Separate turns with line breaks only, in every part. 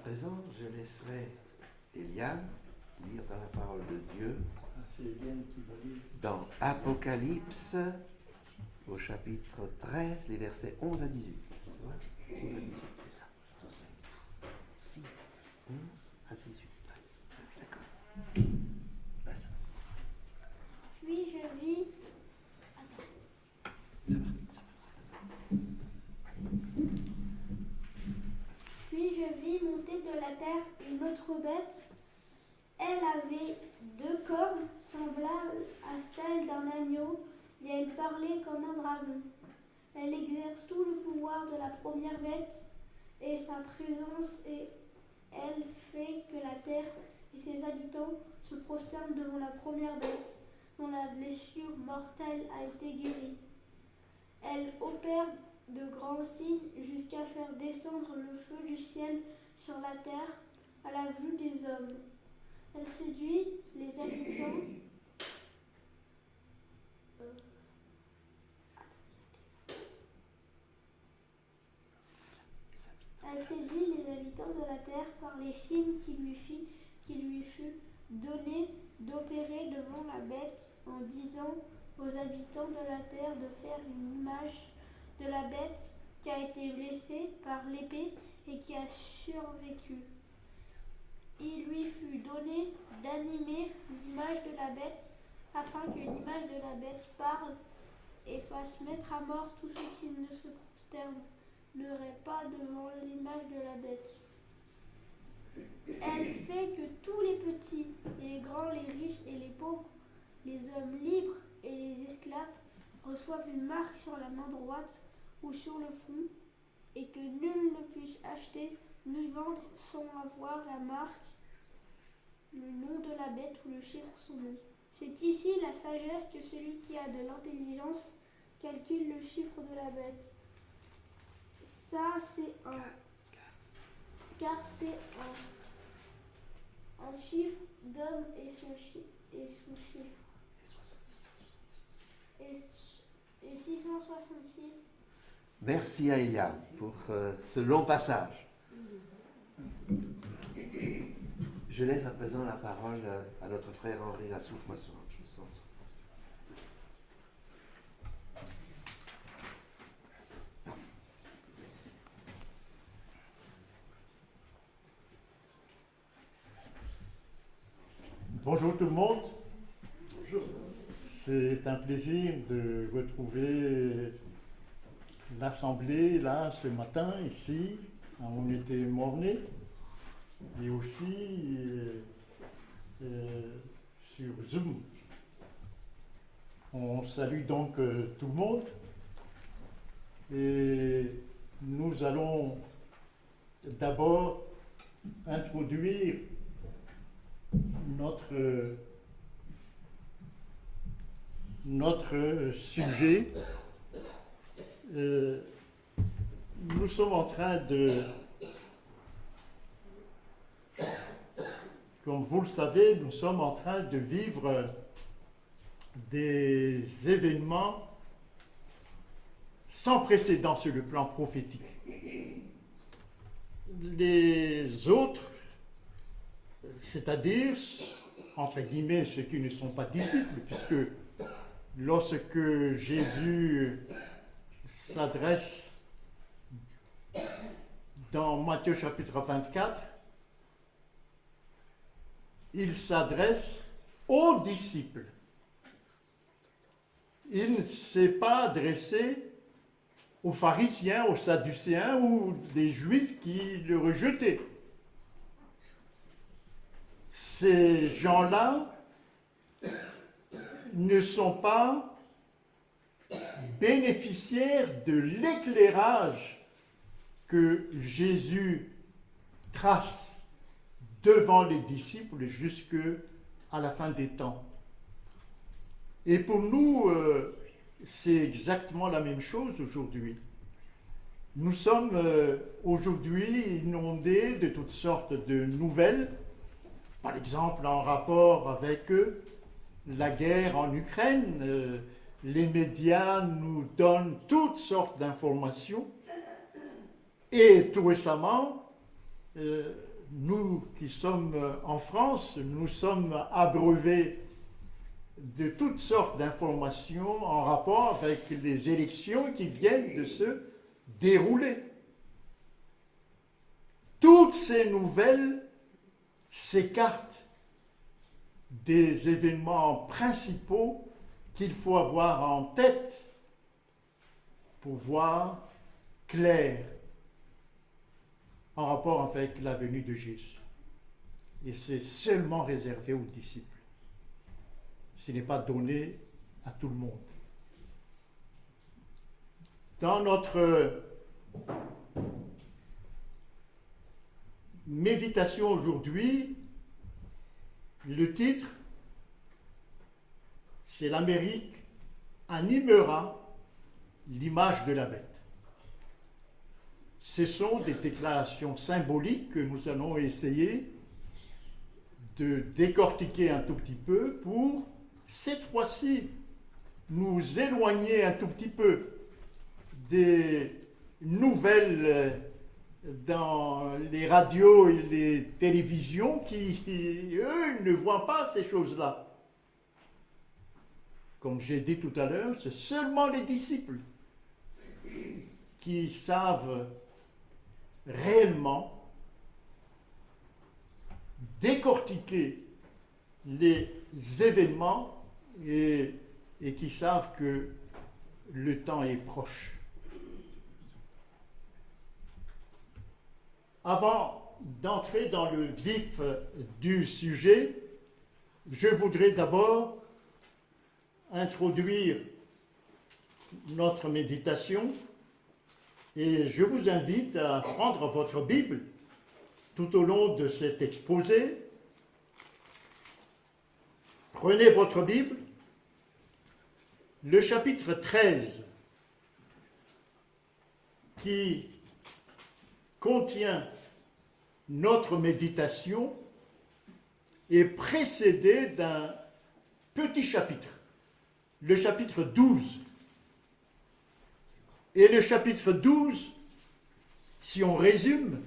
présent, je laisserai Eliane lire dans la parole de Dieu, dans Apocalypse, au chapitre 13, les versets 11 à 18. 11 à 18, c'est ça. 6, 11 à 18, 13. D'accord.
Puis je vis.
Ça va.
Puis je vis monter de la terre une autre bête. Elle avait 2 cornes semblables à celles d'un agneau, et elle parlait comme un dragon. Elle exerce tout le pouvoir de la première bête, et sa présence et elle fait que la terre et ses habitants se prosternent devant la première bête, dont la blessure mortelle a été guérie. Elle opère de grands signes jusqu'à faire descendre le feu du ciel sur la terre à la vue des hommes. Elle séduit les habitants. Elle séduit les habitants de la terre par les signes qui lui fut donné d'opérer devant la bête, en disant aux habitants de la terre de faire une image de la bête qui a été blessée par l'épée et qui a survécu. Il lui fut donné d'animer l'image de la bête, afin que l'image de la bête parle et fasse mettre à mort tous ceux qui ne se prosterneraient pas devant l'image de la bête. Elle fait que tous les petits et les grands, les riches et les pauvres, les hommes libres et les esclaves reçoivent une marque sur la main droite ou sur le front, et que nul ne puisse acheter ni vendre sans avoir la marque, le nom de la bête ou le chiffre son nom. C'est ici la sagesse que celui qui a de l'intelligence calcule le chiffre de la bête. Ça, c'est car c'est un chiffre d'homme et son chiffre. Et 666.
Merci à Eliane pour ce long passage. Je laisse à présent la parole à notre frère Henri Rassouf-Masson.
Bonjour tout le monde. Bonjour. C'est un plaisir de retrouver l'Assemblée là ce matin, ici, à Unité Mornay, et aussi sur Zoom. On salue donc tout le monde et nous allons d'abord introduire notre sujet. Nous sommes en train comme vous le savez, nous sommes en train de vivre des événements sans précédent sur le plan prophétique. Les autres, c'est-à-dire, entre guillemets, ceux qui ne sont pas disciples, puisque lorsque Jésus s'adresse dans Matthieu chapitre 24, il s'adresse aux disciples. Il ne s'est pas adressé aux pharisiens, aux sadducéens ou des juifs qui le rejetaient. Ces gens-là ne sont pas bénéficiaires de l'éclairage que Jésus trace devant les disciples jusqu'à la fin des temps. Et pour nous, c'est exactement la même chose aujourd'hui. Nous sommes aujourd'hui inondés de toutes sortes de nouvelles, par exemple en rapport avec la guerre en Ukraine. Les médias nous donnent toutes sortes d'informations. Et tout récemment, nous qui sommes en France, nous sommes abreuvés de toutes sortes d'informations en rapport avec les élections qui viennent de se dérouler. Toutes ces nouvelles s'écartent des événements principaux qu'il faut avoir en tête pour voir clair en rapport avec la venue de Jésus. Et c'est seulement réservé aux disciples. Ce n'est pas donné à tout le monde. Dans notre méditation aujourd'hui, le titre, c'est l'Amérique animera l'image de la bête. Ce sont des déclarations symboliques que nous allons essayer de décortiquer un tout petit peu pour, cette fois-ci, nous éloigner un tout petit peu des nouvelles dans les radios et les télévisions qui, eux, ne voient pas ces choses-là. Comme j'ai dit tout à l'heure, c'est seulement les disciples qui savent réellement décortiquer les événements et qui savent que le temps est proche. Avant d'entrer dans le vif du sujet, je voudrais d'abord introduire notre méditation et je vous invite à prendre votre Bible tout au long de cet exposé. Prenez votre Bible, le chapitre 13 qui contient notre méditation est précédé d'un petit chapitre, le chapitre 12. Et le chapitre 12, si on résume,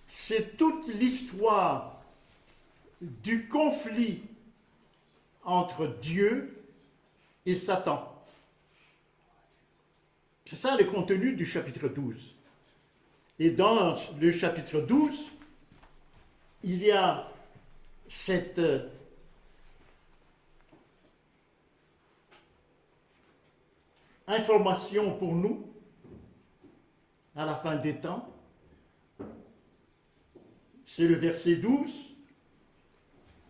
c'est toute l'histoire du conflit entre Dieu et Satan. C'est ça le contenu du chapitre 12. Et dans le chapitre 12, il y a cette information pour nous à la fin des temps. C'est le verset 12.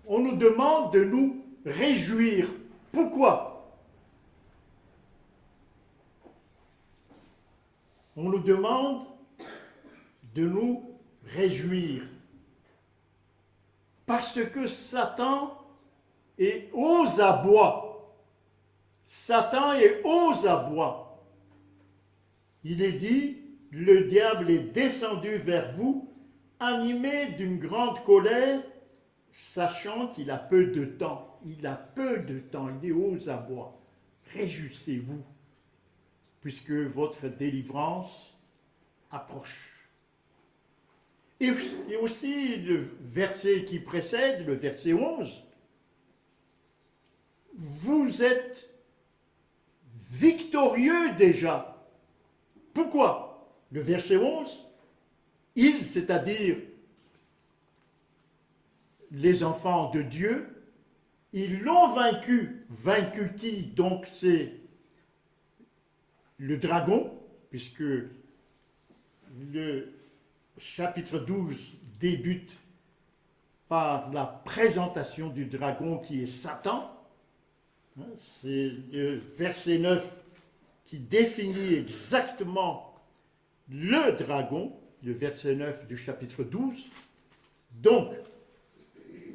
On nous demande de nous réjouir. Pourquoi? On nous demande de nous réjouir. Parce que Satan est aux abois. Satan est aux abois. Il est dit, le diable est descendu vers vous, animé d'une grande colère, sachant qu'il a peu de temps. Il a peu de temps, il est aux abois. Réjouissez-vous, puisque votre délivrance approche. Et aussi le verset qui précède, le verset 11, vous êtes victorieux déjà. Pourquoi? Le verset 11, ils, c'est-à-dire les enfants de Dieu, ils l'ont vaincu. Vaincu qui? Donc c'est le dragon, puisque le chapitre 12 débute par la présentation du dragon qui est Satan. C'est le verset 9 qui définit exactement le dragon, le verset 9 du chapitre 12. Donc,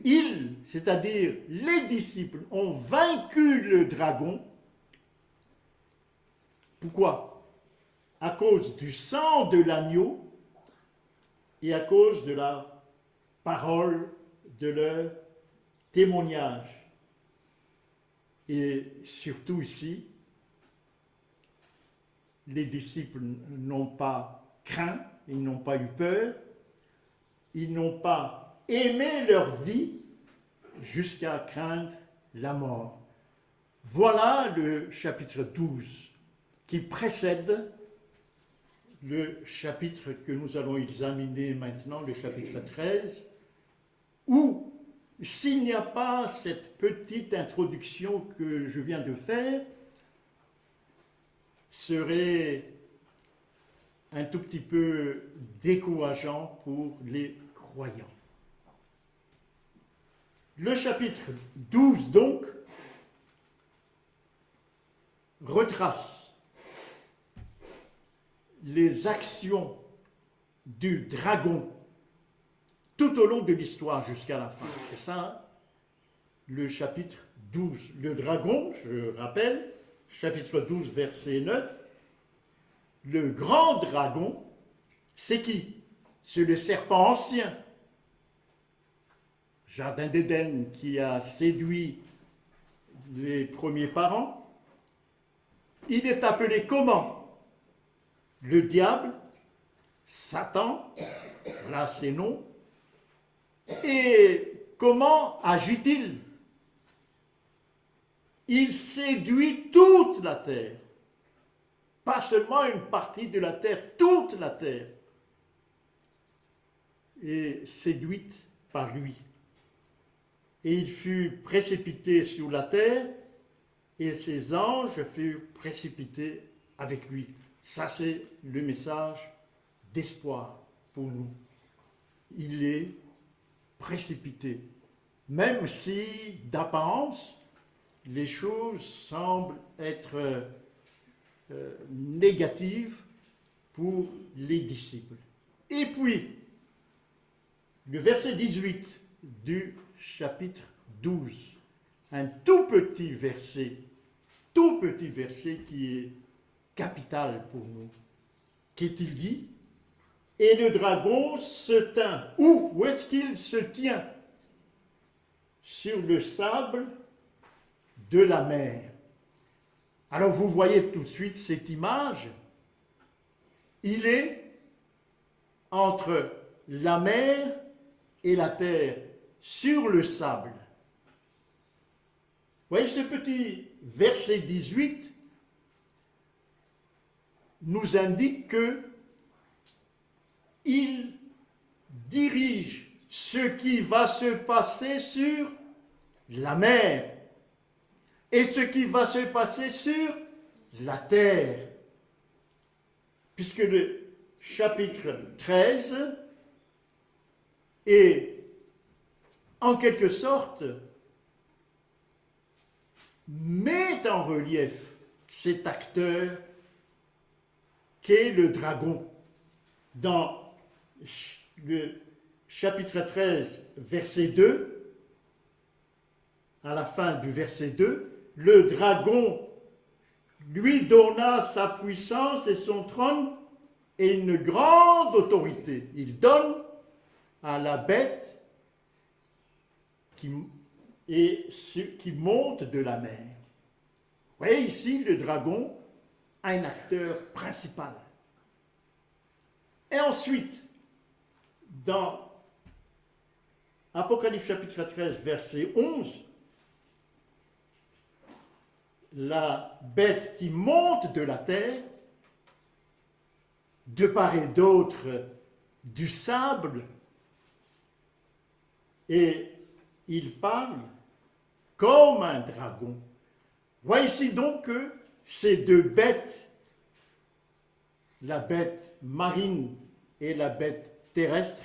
ils, c'est-à-dire les disciples, ont vaincu le dragon. Pourquoi? À cause du sang de l'agneau et à cause de la parole de leur témoignage. Et surtout ici, les disciples n'ont pas craint, ils n'ont pas eu peur, ils n'ont pas aimé leur vie jusqu'à craindre la mort. Voilà le chapitre 12 qui précède le chapitre que nous allons examiner maintenant, le chapitre 13, où s'il n'y a pas cette petite introduction que je viens de faire, serait un tout petit peu décourageant pour les croyants. Le chapitre 12, donc, retrace les actions du dragon tout au long de l'histoire jusqu'à la fin. C'est ça, le chapitre 12. Le dragon, je rappelle, chapitre 12, verset 9, le grand dragon, c'est qui? C'est le serpent ancien, Jardin d'Éden, qui a séduit les premiers parents. Il est appelé comment? Le diable, Satan, là c'est non. Et comment agit-il? Il séduit toute la terre. Pas seulement une partie de la terre, toute la terre est séduite par lui. Et il fut précipité sur la terre, et ses anges furent précipités avec lui. Ça, c'est le message d'espoir pour nous. Il est précipité. Même si, d'apparence, les choses semblent être négatives pour les disciples. Et puis, le verset 18 du chapitre 12, un tout petit verset qui est capital pour nous. Qu'est-il dit? Et le dragon se tint. Où est-ce qu'il se tient? Sur le sable de la mer. Alors vous voyez tout de suite cette image. Il est entre la mer et la terre, sur le sable. Vous voyez, ce petit verset 18 nous indique que il dirige ce qui va se passer sur la mer et ce qui va se passer sur la terre. Puisque le chapitre 13 est en quelque sorte met en relief cet acteur qu'est le dragon. Dans le chapitre 13, verset 2, à la fin du verset 2, le dragon lui donna sa puissance et son trône et une grande autorité. Il donne à la bête qui monte de la mer. Vous voyez ici le dragon, un acteur principal. Et ensuite, dans Apocalypse chapitre 13, verset 11, la bête qui monte de la terre, de part et d'autre du sable, et il parle comme un dragon. Voyez ici donc que ces deux bêtes, la bête marine et la bête terrestre,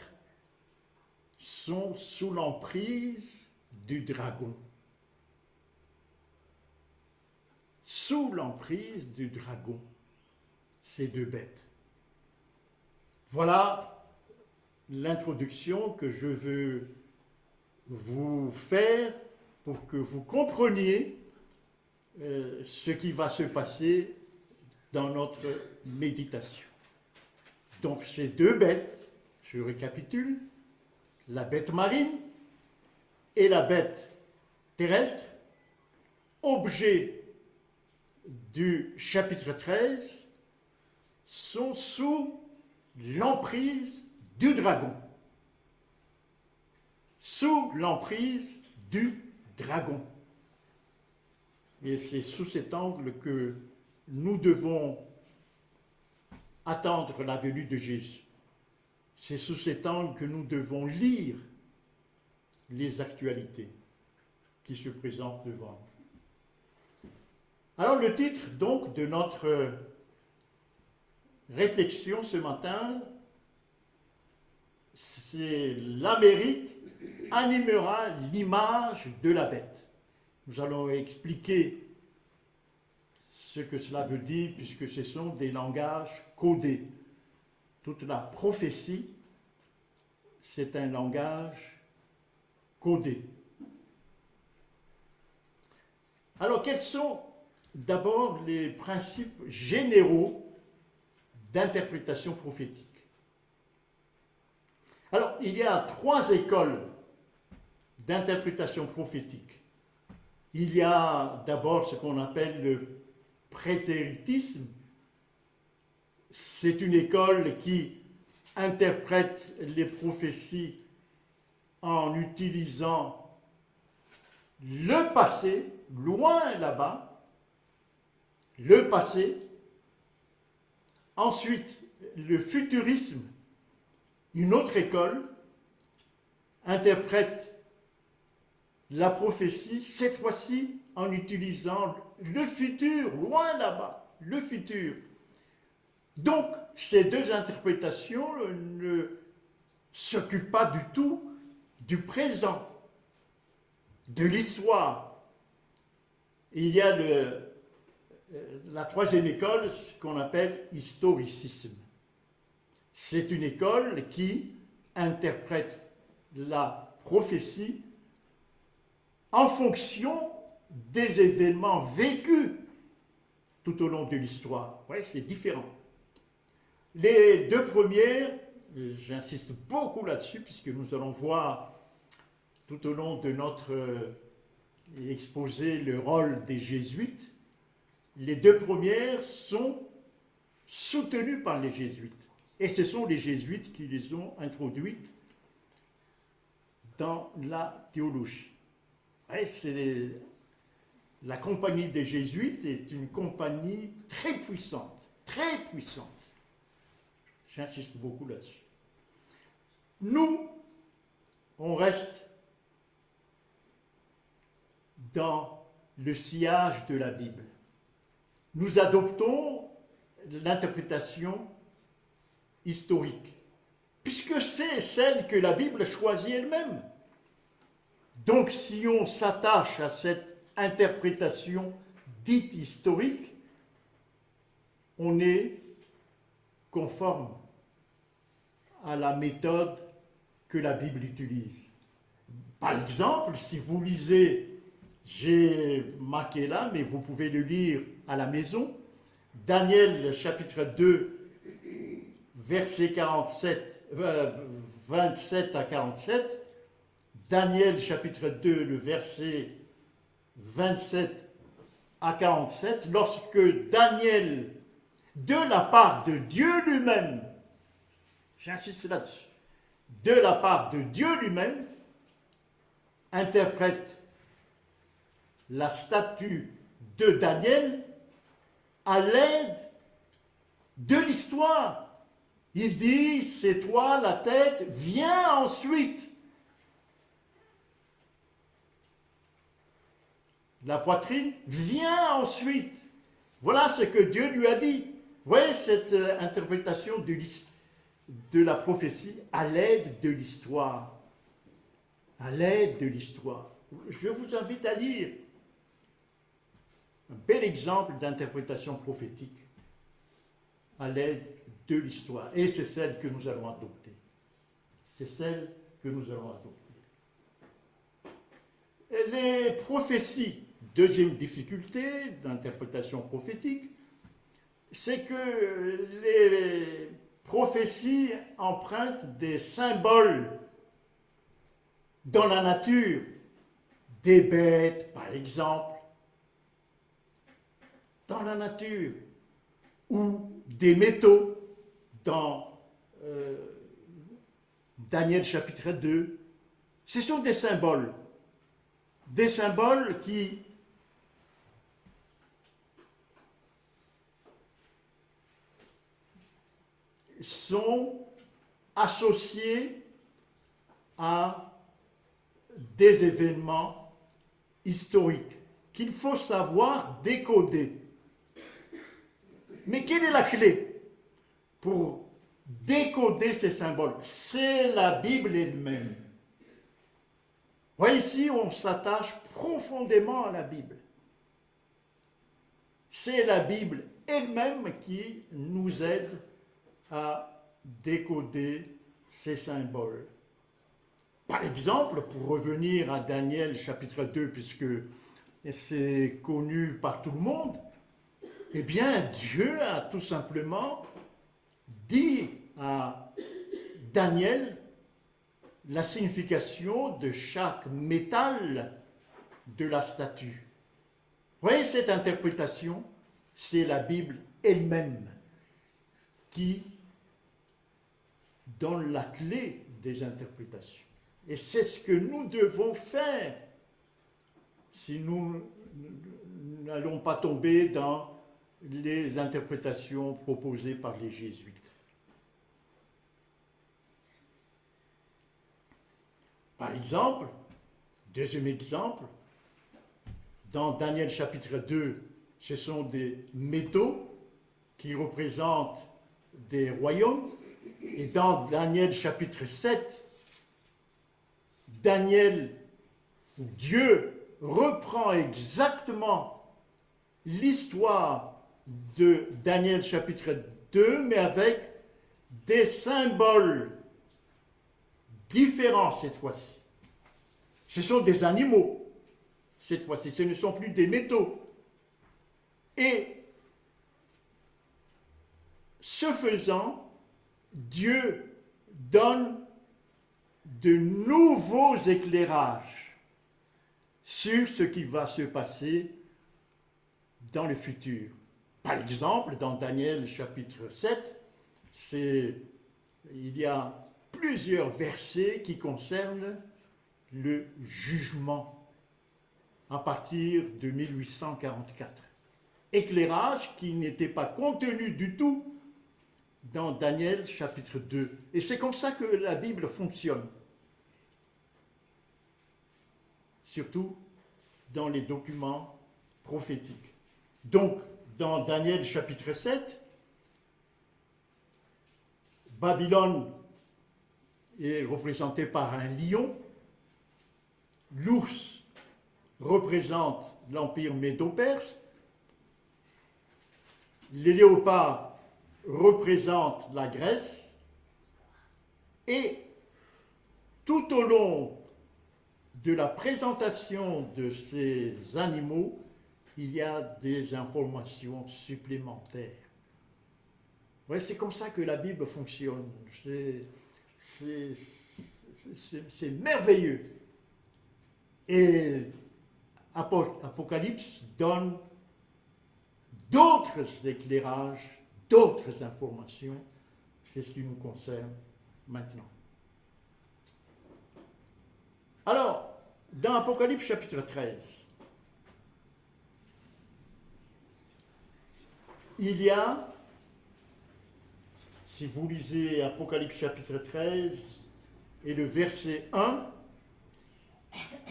sont sous l'emprise du dragon. Sous l'emprise du dragon, ces deux bêtes. Voilà l'introduction que je veux vous faire pour que vous compreniez ce qui va se passer dans notre méditation. Donc ces deux bêtes, je récapitule, la bête marine et la bête terrestre, objet du chapitre 13, sont sous l'emprise du dragon. sous l'emprise du dragon. Et c'est sous cet angle que nous devons attendre la venue de Jésus. C'est sous cet angle que nous devons lire les actualités qui se présentent devant nous. Alors le titre donc de notre réflexion ce matin, c'est l'Amérique animera l'image de la bête. Nous allons expliquer ce que cela veut dire puisque ce sont des langages codés. Toute la prophétie, c'est un langage codé. Alors, quels sont d'abord les principes généraux d'interprétation prophétique? Alors, il y a 3 écoles d'interprétation prophétique. Il y a d'abord ce qu'on appelle le prétéritisme. C'est une école qui interprète les prophéties en utilisant le passé, loin là-bas, le passé. Ensuite, le futurisme, une autre école, interprète la prophétie, cette fois-ci en utilisant le futur, loin là-bas, le futur. Donc, ces 2 interprétations ne s'occupent pas du tout du présent, de l'histoire. Il y a la 3e école, ce qu'on appelle historicisme. C'est une école qui interprète la prophétie en fonction des événements vécus tout au long de l'histoire. Oui, c'est différent. Les 2 premières, j'insiste beaucoup là-dessus, puisque nous allons voir tout au long de notre exposé le rôle des jésuites. Les 2 premières sont soutenues par les jésuites. Et ce sont les jésuites qui les ont introduites dans la théologie. Ouais, la compagnie des jésuites est une compagnie très puissante, très puissante. J'insiste beaucoup là-dessus. Nous, on reste dans le sillage de la Bible. Nous adoptons l'interprétation historique, puisque c'est celle que la Bible choisit elle-même. Donc, si on s'attache à cette interprétation dite historique, on est conforme à la méthode que la Bible utilise. Par exemple, si vous lisez, j'ai marqué là, mais vous pouvez le lire à la maison, Daniel chapitre 2, versets 27 à 47, Daniel chapitre 2, le verset 27 à 47, lorsque Daniel, de la part de Dieu lui-même, j'insiste là-dessus, de la part de Dieu lui-même, interprète la statue de Daniel à l'aide de l'histoire. Il dit, c'est toi la tête, viens ensuite. La poitrine, viens ensuite. Voilà ce que Dieu lui a dit. Vous voyez cette interprétation de la prophétie à l'aide de l'histoire. À l'aide de l'histoire. Je vous invite à lire un bel exemple d'interprétation prophétique à l'aide de l'histoire. Et c'est celle que nous allons adopter. C'est celle que nous allons adopter. Et les prophéties, deuxième difficulté d'interprétation prophétique, c'est que les prophéties empruntent des symboles dans la nature, des bêtes par exemple, dans la nature, ou des métaux dans Daniel chapitre 2, Ce sont des symboles qui sont associés à des événements historiques qu'il faut savoir décoder. Mais quelle est la clé pour décoder ces symboles? C'est la Bible elle-même. Voyez ici, on s'attache profondément à la Bible. C'est la Bible elle-même qui nous aide à décoder ces symboles. Par exemple, pour revenir à Daniel chapitre 2, puisque c'est connu par tout le monde, eh bien, Dieu a tout simplement dit à Daniel la signification de chaque métal de la statue. Vous voyez, cette interprétation, c'est la Bible elle-même qui donne la clé des interprétations. Et c'est ce que nous devons faire si nous n'allons pas tomber dans les interprétations proposées par les jésuites. Par exemple, deuxième exemple, dans Daniel chapitre 2, ce sont des métaux qui représentent des royaumes. Et dans Daniel chapitre 7, Dieu reprend exactement l'histoire de Daniel chapitre 2, mais avec des symboles différents cette fois-ci. Ce sont des animaux, cette fois-ci, ce ne sont plus des métaux. Et ce faisant, Dieu donne de nouveaux éclairages sur ce qui va se passer dans le futur. Par exemple, dans Daniel chapitre 7, il y a plusieurs versets qui concernent le jugement à partir de 1844. Éclairage qui n'était pas contenu du tout dans Daniel chapitre 2. Et c'est comme ça que la Bible fonctionne. Surtout dans les documents prophétiques. Donc, dans Daniel chapitre 7, Babylone est représenté par un lion, l'ours représente l'empire médo-perse, les léopards représentent la Grèce, et tout au long de la présentation de ces animaux, il y a des informations supplémentaires. Ouais, c'est comme ça que la Bible fonctionne. C'est merveilleux. Et Apocalypse donne d'autres éclairages, d'autres informations. C'est ce qui nous concerne maintenant. Alors, dans Apocalypse chapitre 13, il y a, si vous lisez Apocalypse chapitre 13 et le verset 1,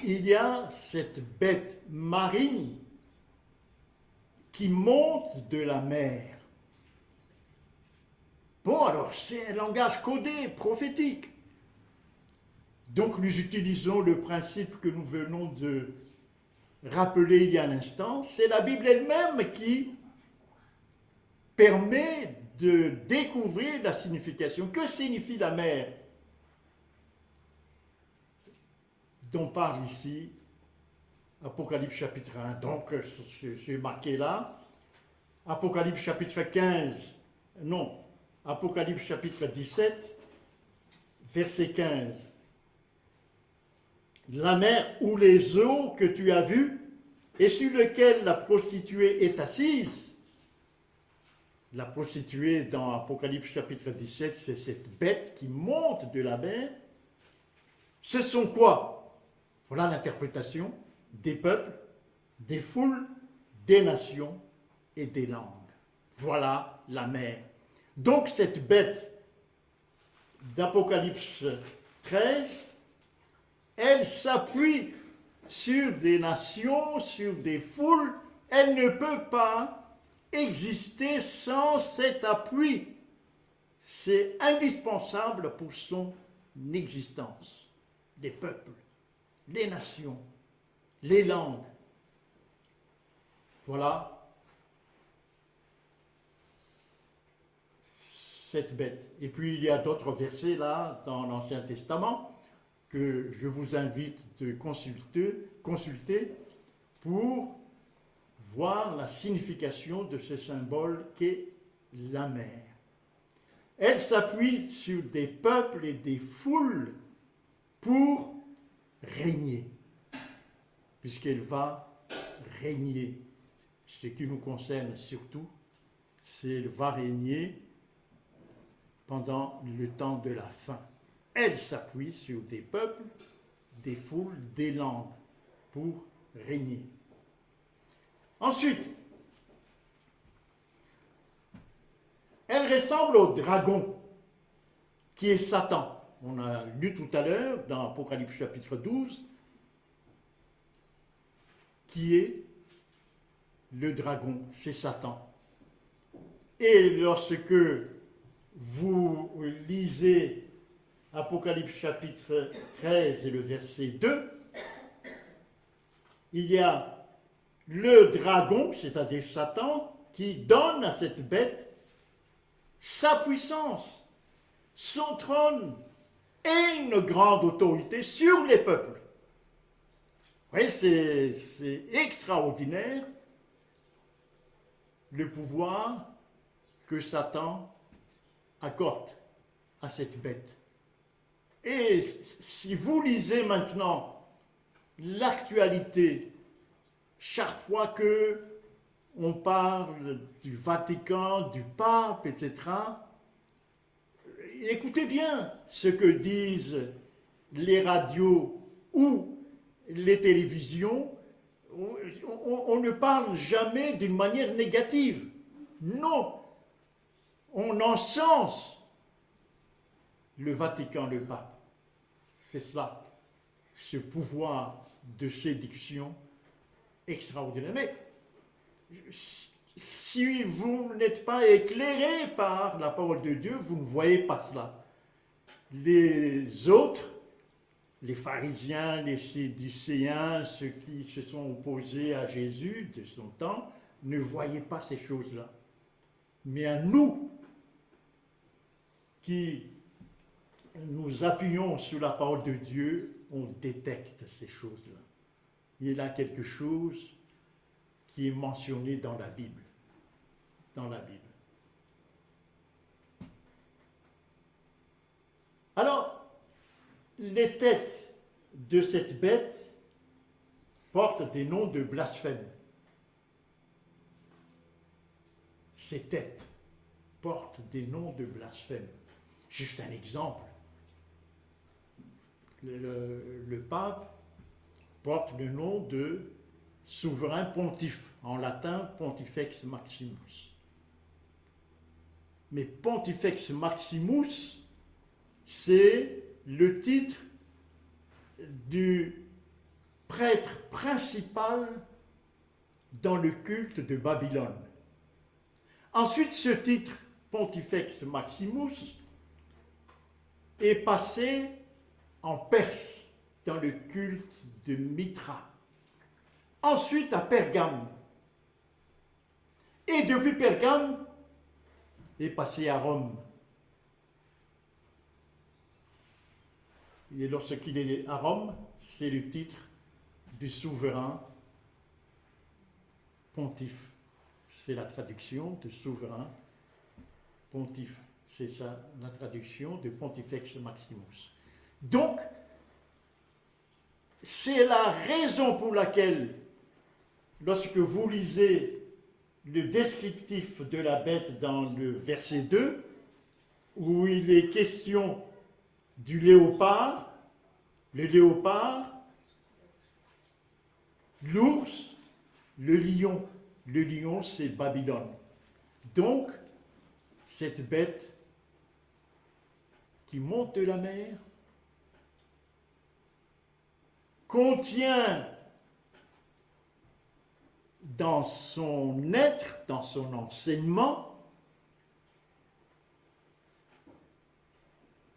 il y a cette bête marine qui monte de la mer. Bon, alors c'est un langage codé, prophétique. Donc nous utilisons le principe que nous venons de rappeler il y a un instant. C'est la Bible elle-même qui permet de découvrir la signification. Que signifie la mer dont parle ici Apocalypse chapitre 1. Donc, c'est marqué là. Apocalypse chapitre 15, non, Apocalypse chapitre 17, verset 15. La mer ou les eaux que tu as vues et sur lesquelles la prostituée est assise. La prostituée dans Apocalypse chapitre 17, c'est cette bête qui monte de la mer. Ce sont quoi? Voilà l'interprétation: des peuples, des foules, des nations et des langues. Voilà la mer. Donc cette bête d'Apocalypse 13, elle s'appuie sur des nations, sur des foules. Elle ne peut pas exister sans cet appui. C'est indispensable pour son existence. Les peuples, les nations, les langues. Voilà cette bête. Et puis il y a d'autres versets là dans l'Ancien Testament que je vous invite de consulter pour voir la signification de ce symbole qu'est la mer. Elle s'appuie sur des peuples et des foules pour régner, puisqu'elle va régner. Ce qui nous concerne surtout, c'est qu'elle va régner pendant le temps de la fin. Elle s'appuie sur des peuples, des foules, des langues pour régner. Ensuite, elle ressemble au dragon qui est Satan. On a lu tout à l'heure dans Apocalypse chapitre 12 qui est le dragon, c'est Satan. Et lorsque vous lisez Apocalypse chapitre 13 et le verset 2, il y a le dragon, c'est-à-dire Satan, qui donne à cette bête sa puissance, son trône et une grande autorité sur les peuples. Oui, c'est extraordinaire le pouvoir que Satan accorde à cette bête. Et si vous lisez maintenant l'actualité, chaque fois que on parle du Vatican, du pape, etc., écoutez bien ce que disent les radios ou les télévisions. On ne parle jamais d'une manière négative. Non, on encense le Vatican, le pape. C'est cela, ce pouvoir de séduction extraordinaire. Mais si vous n'êtes pas éclairé par la parole de Dieu, vous ne voyez pas cela. Les autres, les pharisiens, les sadducéens, ceux qui se sont opposés à Jésus de son temps, ne voyaient pas ces choses-là. Mais à nous, qui nous appuyons sur la parole de Dieu, on détecte ces choses-là. Il y a quelque chose qui est mentionné dans la Bible. Dans la Bible. Alors, les têtes de cette bête portent des noms de blasphème. Ces têtes portent des noms de blasphème. Juste un exemple. Le pape porte le nom de souverain pontife, en latin Pontifex Maximus. Mais Pontifex Maximus, c'est le titre du prêtre principal dans le culte de Babylone. Ensuite, ce titre, Pontifex Maximus, est passé en Perse, dans le culte de Mithra. Ensuite à Pergame. Et depuis Pergame, est passé à Rome. Et lorsqu'il est à Rome, c'est le titre du souverain pontife. C'est la traduction de souverain pontife. C'est ça, la traduction de Pontifex Maximus. Donc, c'est la raison pour laquelle, lorsque vous lisez le descriptif de la bête dans le verset 2, où il est question du léopard, le léopard, l'ours, le lion. Le lion, c'est Babylone. Donc, cette bête qui monte de la mer contient dans son être, dans son enseignement,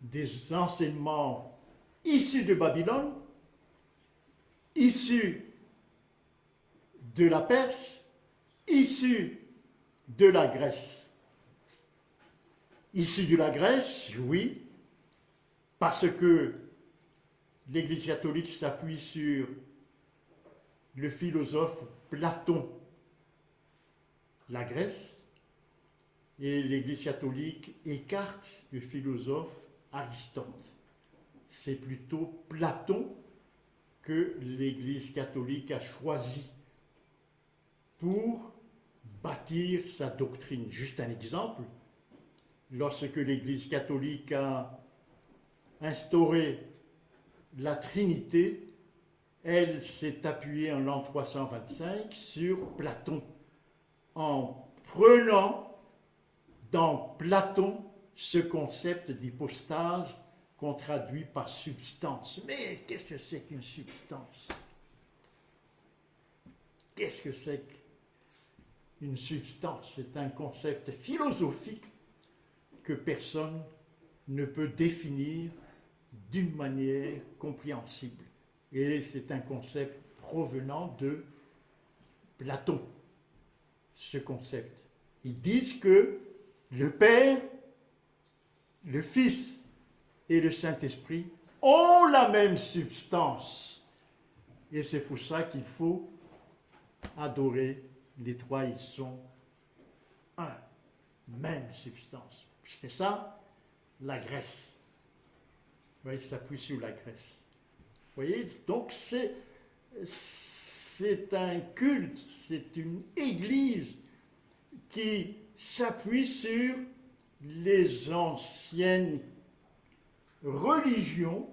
des enseignements issus de Babylone, issus de la Perse, issus de la Grèce. Issus de la Grèce, oui, parce que l'Église catholique s'appuie sur le philosophe Platon, la Grèce, et l'Église catholique écarte le philosophe Aristote. C'est plutôt Platon que l'Église catholique a choisi pour bâtir sa doctrine. Juste un exemple, lorsque l'Église catholique a instauré la Trinité, elle s'est appuyée en l'an 325 sur Platon, en prenant dans Platon ce concept d'hypostase qu'on traduit par substance. Mais qu'est-ce que c'est qu'une substance? Qu'est-ce que c'est qu'une substance? C'est un concept philosophique que personne ne peut définir d'une manière compréhensible. Et c'est un concept provenant de Platon, ce concept. Ils disent que le Père, le Fils et le Saint-Esprit ont la même substance. Et c'est pour ça qu'il faut adorer les trois. Ils sont un, même substance. C'est ça, la Grèce. Oui, il s'appuie sur la Grèce. Vous voyez, donc c'est un culte, c'est une église qui s'appuie sur les anciennes religions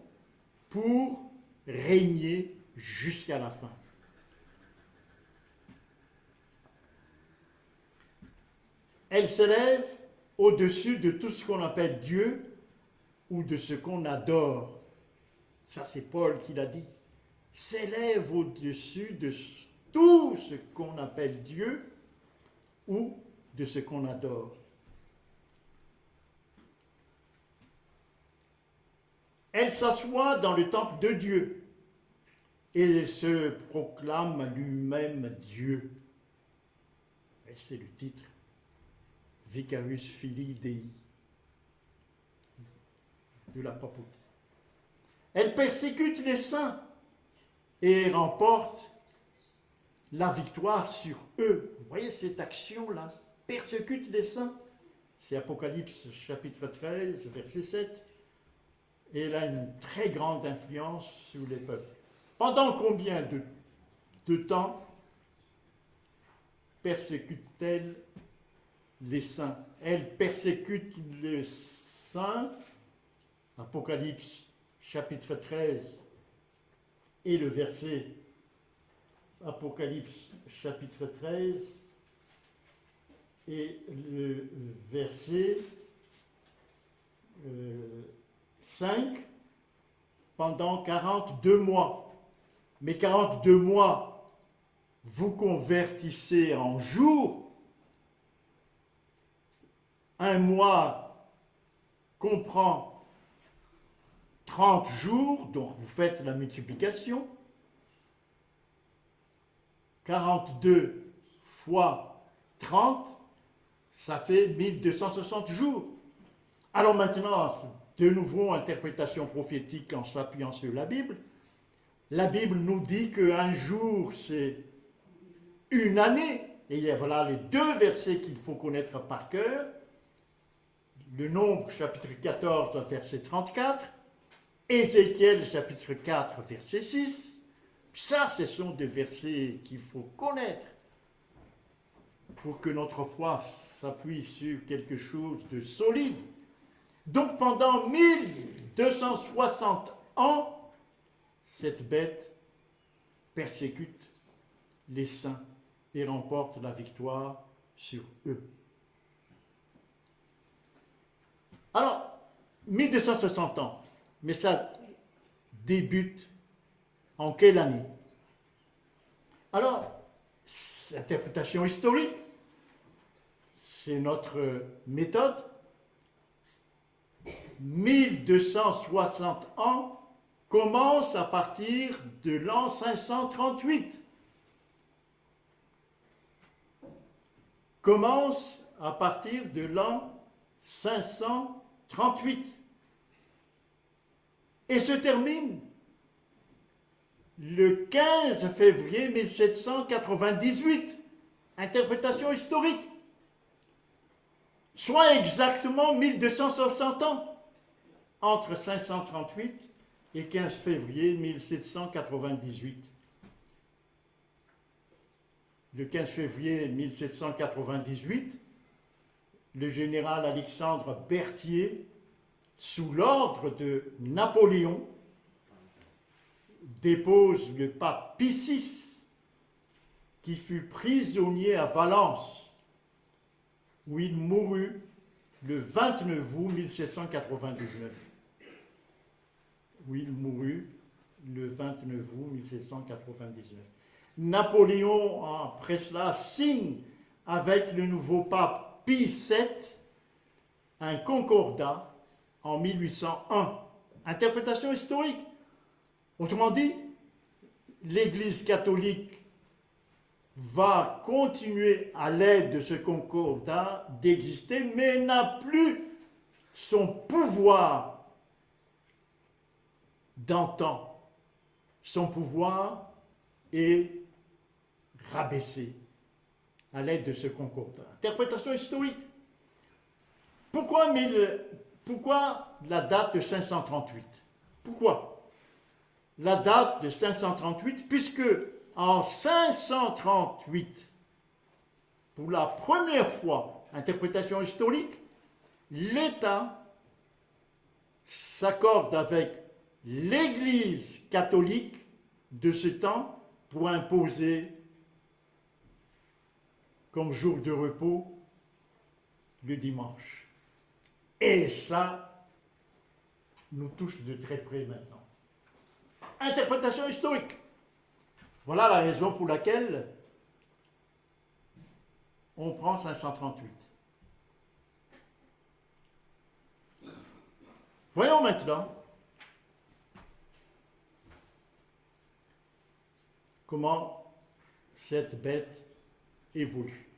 pour régner jusqu'à la fin. Elle s'élève au-dessus de tout ce qu'on appelle Dieu ou de ce qu'on adore. Ça, c'est Paul qui l'a dit. S'élève au-dessus de tout ce qu'on appelle Dieu ou de ce qu'on adore. Elle s'assoit dans le temple de Dieu et se proclame lui-même Dieu. Et c'est le titre. Vicarius Filii Dei de la papauté. Elle persécute les saints et remporte la victoire sur eux. Vous voyez cette action-là, persécute les saints. C'est Apocalypse chapitre 13, verset 7. Et elle a une très grande influence sur les peuples. Pendant combien de temps persécute-t-elle les saints? Elle persécute les saints, Apocalypse chapitre 13 et le verset, Apocalypse chapitre 13 et le verset 5, pendant 42 mois. Mais 42 mois, vous convertissez en jours. Un mois comprend 30 jours, donc vous faites la multiplication. 42 fois 30, ça fait 1260 jours. Alors maintenant, de nouveau, interprétation prophétique en s'appuyant sur la Bible. La Bible nous dit qu'un jour, c'est une année. Et voilà les deux versets qu'il faut connaître par cœur. Le Nombre, chapitre 14, verset 34. Ézéchiel, chapitre 4, verset 6. Ça, ce sont des versets qu'il faut connaître pour que notre foi s'appuie sur quelque chose de solide. Donc pendant 1260 ans, cette bête persécute les saints et remporte la victoire sur eux. Alors, 1260 ans, mais ça débute en quelle année? Alors, interprétation historique, c'est notre méthode. 1260 ans commence à partir de l'an 538. Commence à partir de l'an 538. Et se termine le 15 février 1798. Interprétation historique. Soit exactement 1260 ans, entre 538 et 15 février 1798. Le 15 février 1798, le général Alexandre Berthier, sous l'ordre de Napoléon, dépose le pape Pie VI, qui fut prisonnier à Valence, où il mourut le 29 août 1799. Où il mourut le 29 août 1799. Napoléon, après cela, signe avec le nouveau pape Pie VII un concordat en 1801. Interprétation historique. Autrement dit, l'Église catholique va continuer à l'aide de ce concordat d'exister, mais n'a plus son pouvoir d'antan. Son pouvoir est rabaissé à l'aide de ce concordat. Interprétation historique. Pourquoi la date de 538? Pourquoi la date de 538? Puisque en 538, pour la première fois, interprétation historique, l'État s'accorde avec l'Église catholique de ce temps pour imposer comme jour de repos le dimanche. Et ça nous touche de très près maintenant. Interprétation historique. Voilà la raison pour laquelle on prend 538. Voyons maintenant comment cette bête évolue.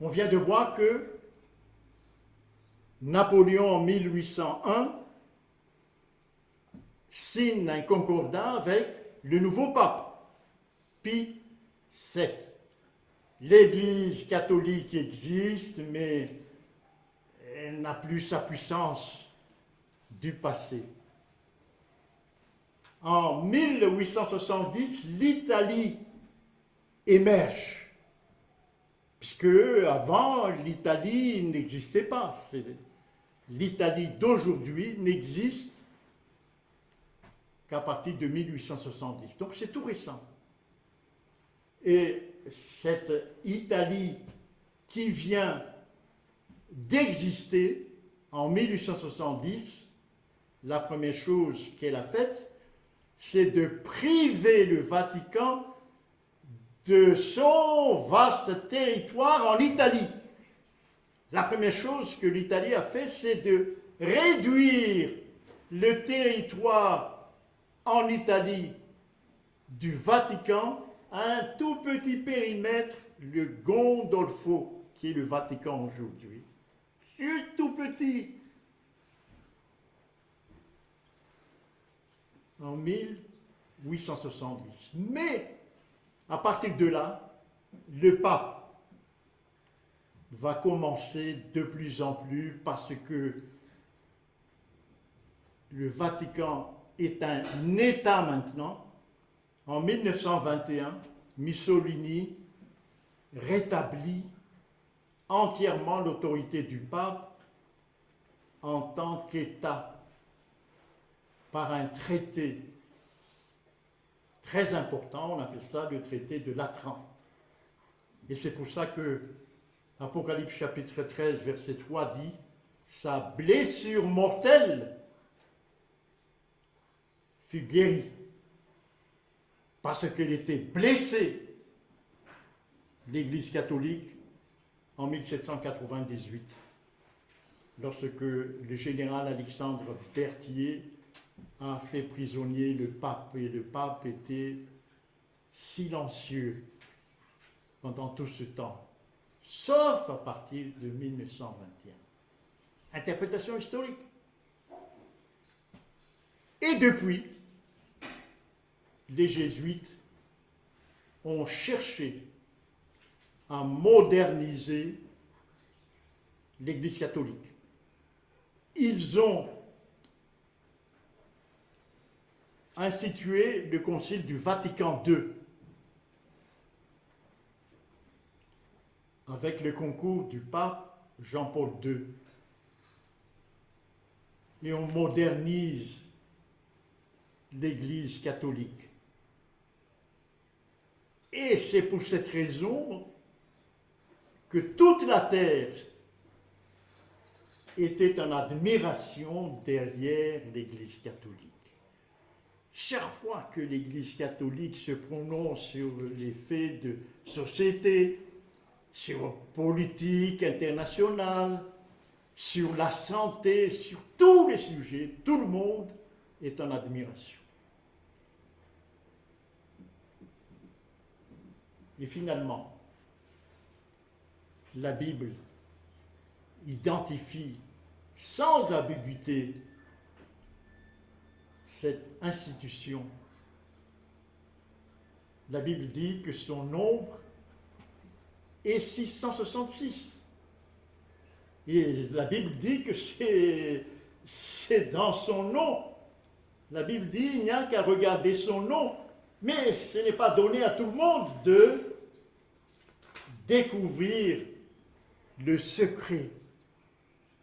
On vient de voir que Napoléon en 1801 signe un concordat avec le nouveau pape, Pie VII. L'Église catholique existe, mais elle n'a plus sa puissance du passé. En 1870, l'Italie émerge, puisque avant, l'Italie n'existait pas. L'Italie d'aujourd'hui n'existe qu'à partir de 1870. Donc c'est tout récent. Et cette Italie qui vient d'exister en 1870, la première chose qu'elle a faite, c'est de priver le Vatican de son vaste territoire en Italie. La première chose que l'Italie a fait, c'est de réduire le territoire en Italie du Vatican à un tout petit périmètre, le Gondolfo, qui est le Vatican aujourd'hui. Juste tout petit. En 1870. Mais, à partir de là, le pape va commencer de plus en plus parce que le Vatican est un État maintenant. En 1921, Mussolini rétablit entièrement l'autorité du pape en tant qu'État. par un traité très important, on appelle ça le traité de Latran. Et c'est pour ça que Apocalypse chapitre 13, verset 3 dit « Sa blessure mortelle fut guérie, parce qu'elle était blessée. » L'Église catholique, en 1798, lorsque le général Alexandre Berthier a fait prisonnier le pape, et le pape était silencieux pendant tout ce temps, sauf à partir de 1921. Interprétation historique. Et depuis, les jésuites ont cherché à moderniser l'Église catholique. Ils ont institué le Concile du Vatican II avec le concours du pape Jean-Paul II. Et on modernise l'Église catholique. Et c'est pour cette raison que toute la terre était en admiration derrière l'Église catholique. Chaque fois que l'Église catholique se prononce sur les faits de société, sur politique internationale, sur la santé, sur tous les sujets, tout le monde est en admiration. Et finalement, la Bible identifie sans ambiguïté cette institution. La Bible dit que son nombre est 666. Et la Bible dit que c'est dans son nom. La Bible dit il n'y a qu'à regarder son nom. Mais ce n'est pas donné à tout le monde de découvrir le secret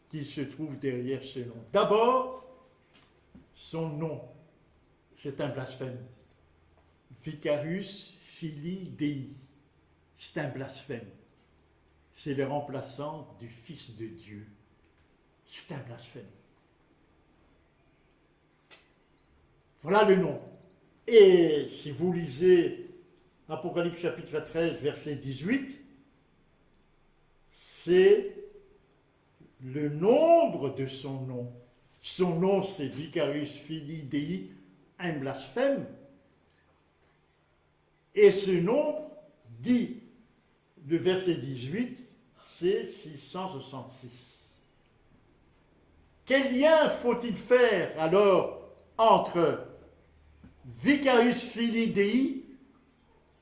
qui se trouve derrière ce nom. D'abord, son nom, c'est un blasphème. Vicarius Filii Dei, c'est un blasphème. C'est le remplaçant du Fils de Dieu. C'est un blasphème. Voilà le nom. Et si vous lisez Apocalypse chapitre 13, verset 18, c'est le nombre de son nom. Son nom, c'est Vicarius Filii Dei, un blasphème. Et ce nombre dit, le verset 18, c'est 666. Quel lien faut-il faire alors entre Vicarius Filii Dei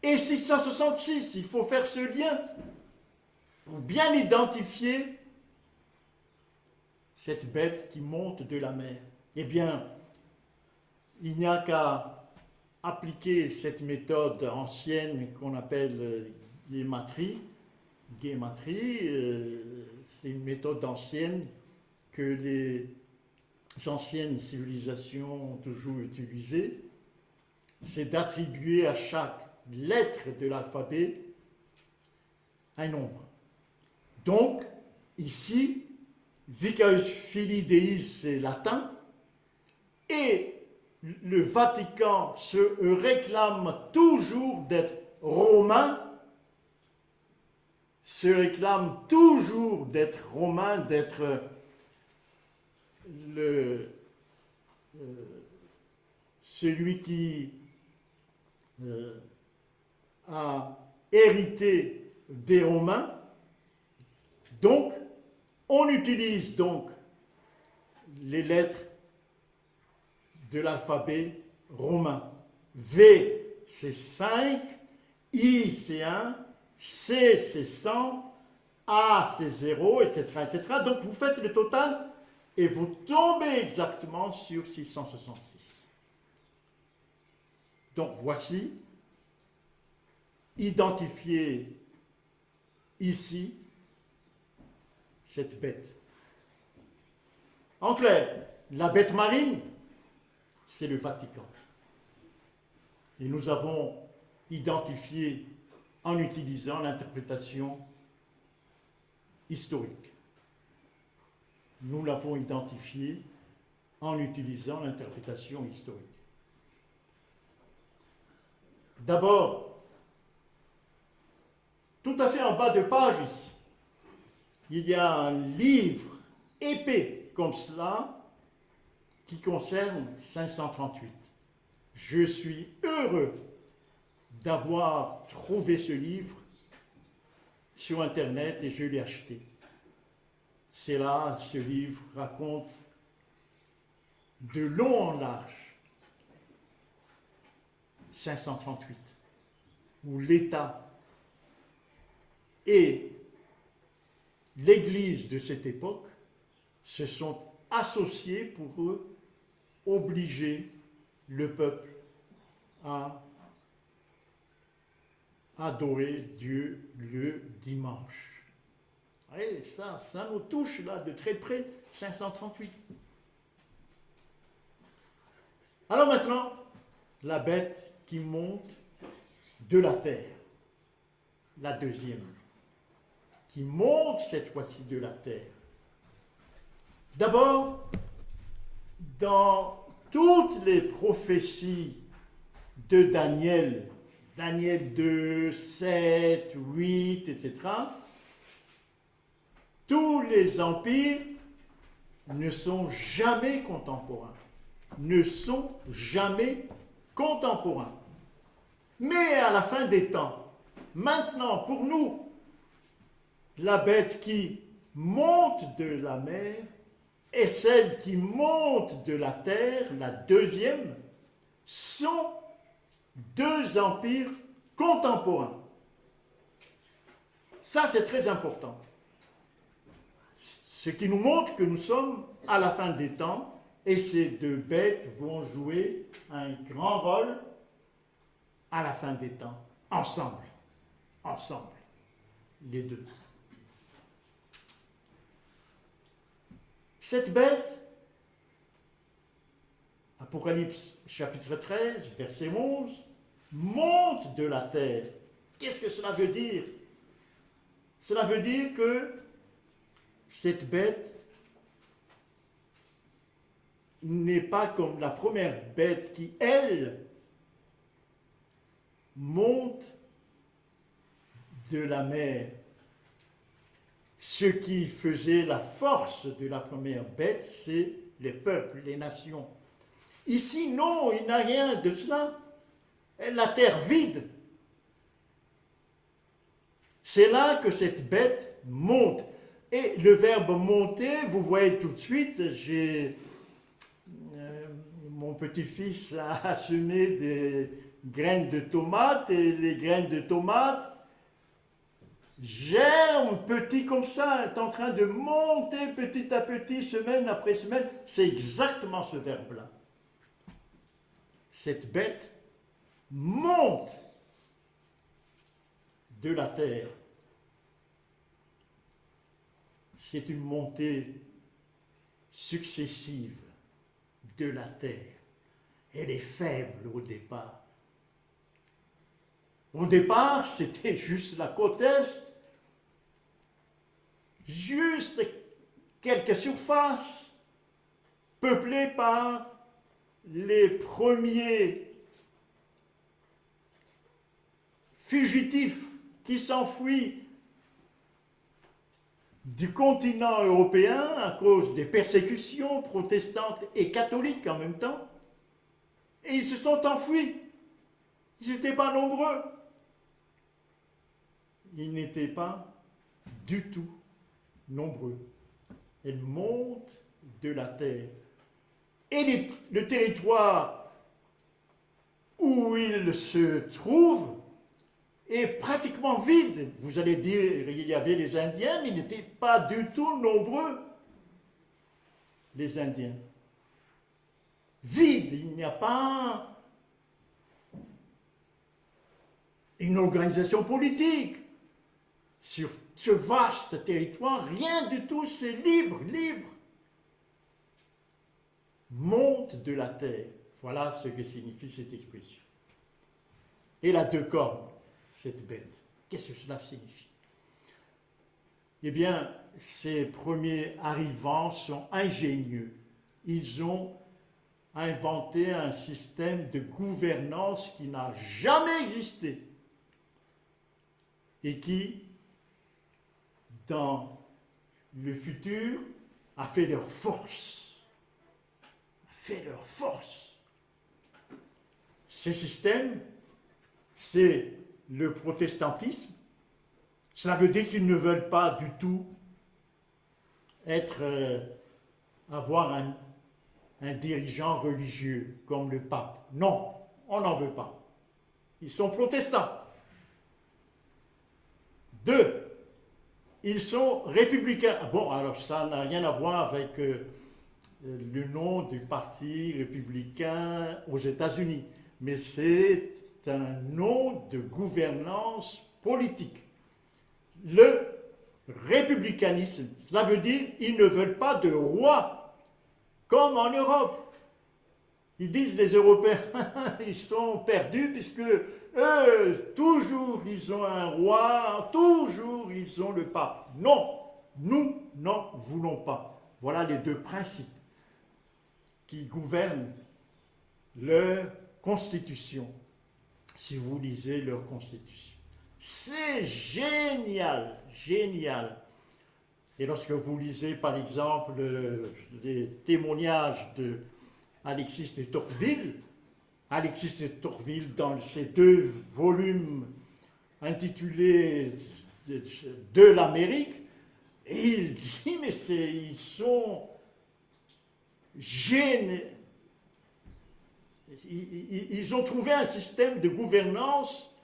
et 666? Il faut faire ce lien pour bien identifier cette bête qui monte de la mer. Eh bien, il n'y a qu'à appliquer cette méthode ancienne qu'on appelle guématrie. Guématrie, c'est une méthode ancienne que les anciennes civilisations ont toujours utilisée. C'est d'attribuer à chaque lettre de l'alphabet un nombre. Donc, ici, Vicarius Filii Dei, c'est latin, et le Vatican se réclame toujours d'être romain, d'être celui qui a hérité des Romains. Donc, on utilise donc les lettres de l'alphabet romain. V, c'est 5, I, c'est 1, C, c'est 100, A, c'est 0, etc., etc. Donc, vous faites le total et vous tombez exactement sur 666. Donc, voici, identifié ici, cette bête. En clair, la bête marine, c'est le Vatican. Et nous avons identifié en utilisant l'interprétation historique. Nous l'avons identifié en utilisant l'interprétation historique. D'abord, tout à fait en bas de page ici, il y a un livre épais comme cela qui concerne 538. Je suis heureux d'avoir trouvé ce livre sur Internet et je l'ai acheté. C'est là, ce livre raconte de long en large 538, où l'État et l'Église de cette époque se sont associés pour obliger le peuple à adorer Dieu le dimanche. Et ça nous touche là de très près, 538. Alors maintenant, la bête qui monte de la terre, la deuxième, qui monte cette fois-ci de la terre. D'abord, dans toutes les prophéties de Daniel, Daniel 2, 7, 8, etc., tous les empires ne sont jamais contemporains. Ne sont jamais contemporains. Mais à la fin des temps, maintenant, pour nous, la bête qui monte de la mer et celle qui monte de la terre, la deuxième, sont deux empires contemporains. Ça, c'est très important. Ce qui nous montre que nous sommes à la fin des temps et ces deux bêtes vont jouer un grand rôle à la fin des temps, ensemble, les deux. Cette bête, Apocalypse chapitre 13, verset 11, monte de la terre. Qu'est-ce que cela veut dire? Cela veut dire que cette bête n'est pas comme la première bête qui, elle, monte de la mer. Ce qui faisait la force de la première bête, c'est les peuples, les nations. Ici, non, il n'y a rien de cela. La terre vide. C'est là que cette bête monte. Et le verbe monter, vous voyez tout de suite, mon petit-fils a semé des graines de tomates et les graines de tomates germent petit comme ça, est en train de monter petit à petit, semaine après semaine. C'est exactement ce verbe-là. Cette bête monte de la terre. C'est une montée successive de la terre. Elle est faible au départ. Au départ, c'était juste la côte est, juste quelques surfaces peuplées par les premiers fugitifs qui s'enfuient du continent européen à cause des persécutions protestantes et catholiques en même temps. Et ils se sont enfuis. Ils n'étaient pas nombreux. Ils n'étaient pas du tout nombreux. Ils montent de la terre. Et le territoire où ils se trouvent est pratiquement vide. Vous allez dire, il y avait les Indiens, mais ils n'étaient pas du tout nombreux, les Indiens. Vide, il n'y a pas une organisation politique sur ce vaste territoire, rien du tout, c'est libre. Monte de la terre. Voilà ce que signifie cette expression. Et la deux cornes, cette bête, qu'est-ce que cela signifie? Eh bien, ces premiers arrivants sont ingénieux. Ils ont inventé un système de gouvernance qui n'a jamais existé et qui, dans le futur, a fait leur force. Ce système, c'est le protestantisme. Cela veut dire qu'ils ne veulent pas du tout avoir un dirigeant religieux comme le pape. Non, on n'en veut pas. Ils sont protestants. 2, ils sont républicains. Bon, alors ça n'a rien à voir avec le nom du parti républicain aux États-Unis, mais c'est un nom de gouvernance politique. Le républicanisme, cela veut dire qu'ils ne veulent pas de roi comme en Europe. Ils disent les Européens, ils sont perdus puisque eux, toujours ils ont un roi, toujours ils ont le pape. Non, nous n'en voulons pas. Voilà les deux principes qui gouvernent leur constitution, si vous lisez leur constitution. C'est génial, génial. Et lorsque vous lisez par exemple les témoignages de Alexis de Tocqueville, dans ces 2 volumes intitulés De l'Amérique, et il dit, mais ils sont géniaux. Ils ont trouvé un système de gouvernance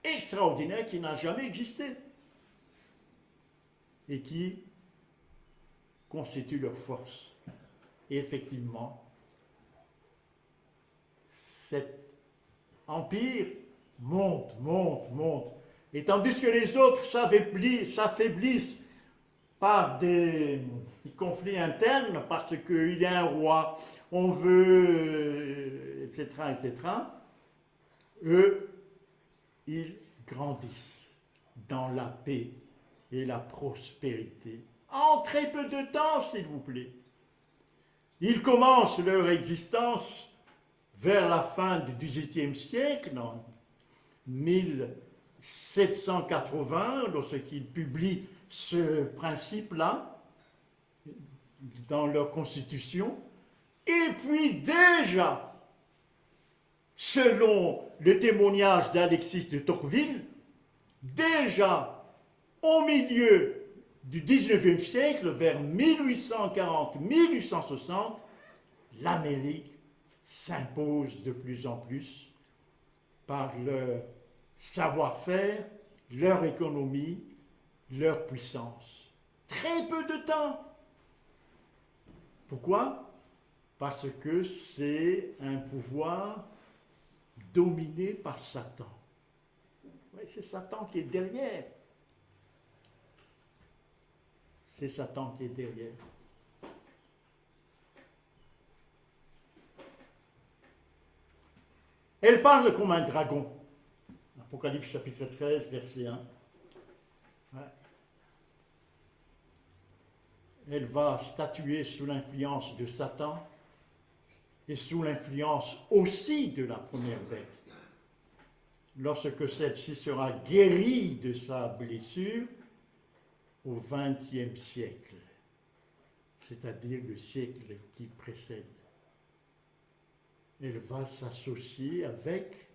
extraordinaire qui n'a jamais existé et qui constitue leur force. Et effectivement, cet empire monte. Et tandis que les autres s'affaiblissent par des conflits internes, parce qu'il y a un roi, on veut, etc., eux, ils grandissent dans la paix et la prospérité. En très peu de temps, s'il vous plaît. Ils commencent leur existence vers la fin du XVIIIe siècle, en 1780, lorsqu'ils publient ce principe-là dans leur constitution. Et puis déjà, selon le témoignage d'Alexis de Tocqueville, déjà au milieu du XIXe siècle, vers 1840-1860, l'Amérique s'impose de plus en plus par leur savoir-faire, leur économie, leur puissance. Très peu de temps. Pourquoi? Parce que c'est un pouvoir dominé par Satan. Oui, c'est Satan qui est derrière. C'est Satan qui est derrière. Elle parle comme un dragon. Apocalypse chapitre 13, verset 1. Ouais. Elle va statuer sous l'influence de Satan et sous l'influence aussi de la première bête. Lorsque celle-ci sera guérie de sa blessure au XXe siècle, c'est-à-dire le siècle qui précède. Elle va s'associer avec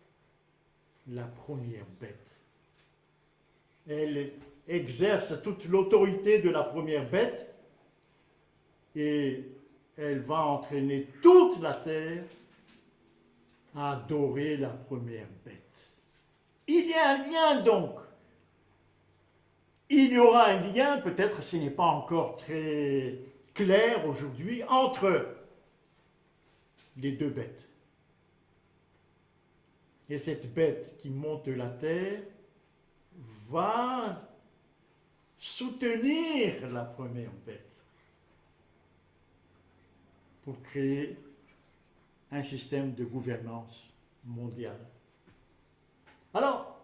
la première bête. Elle exerce toute l'autorité de la première bête et elle va entraîner toute la terre à adorer la première bête. Il y a un lien donc. Il y aura un lien, peut-être ce n'est pas encore très clair aujourd'hui, entre les deux bêtes. Et cette bête qui monte de la terre va soutenir la première bête pour créer un système de gouvernance mondiale. Alors,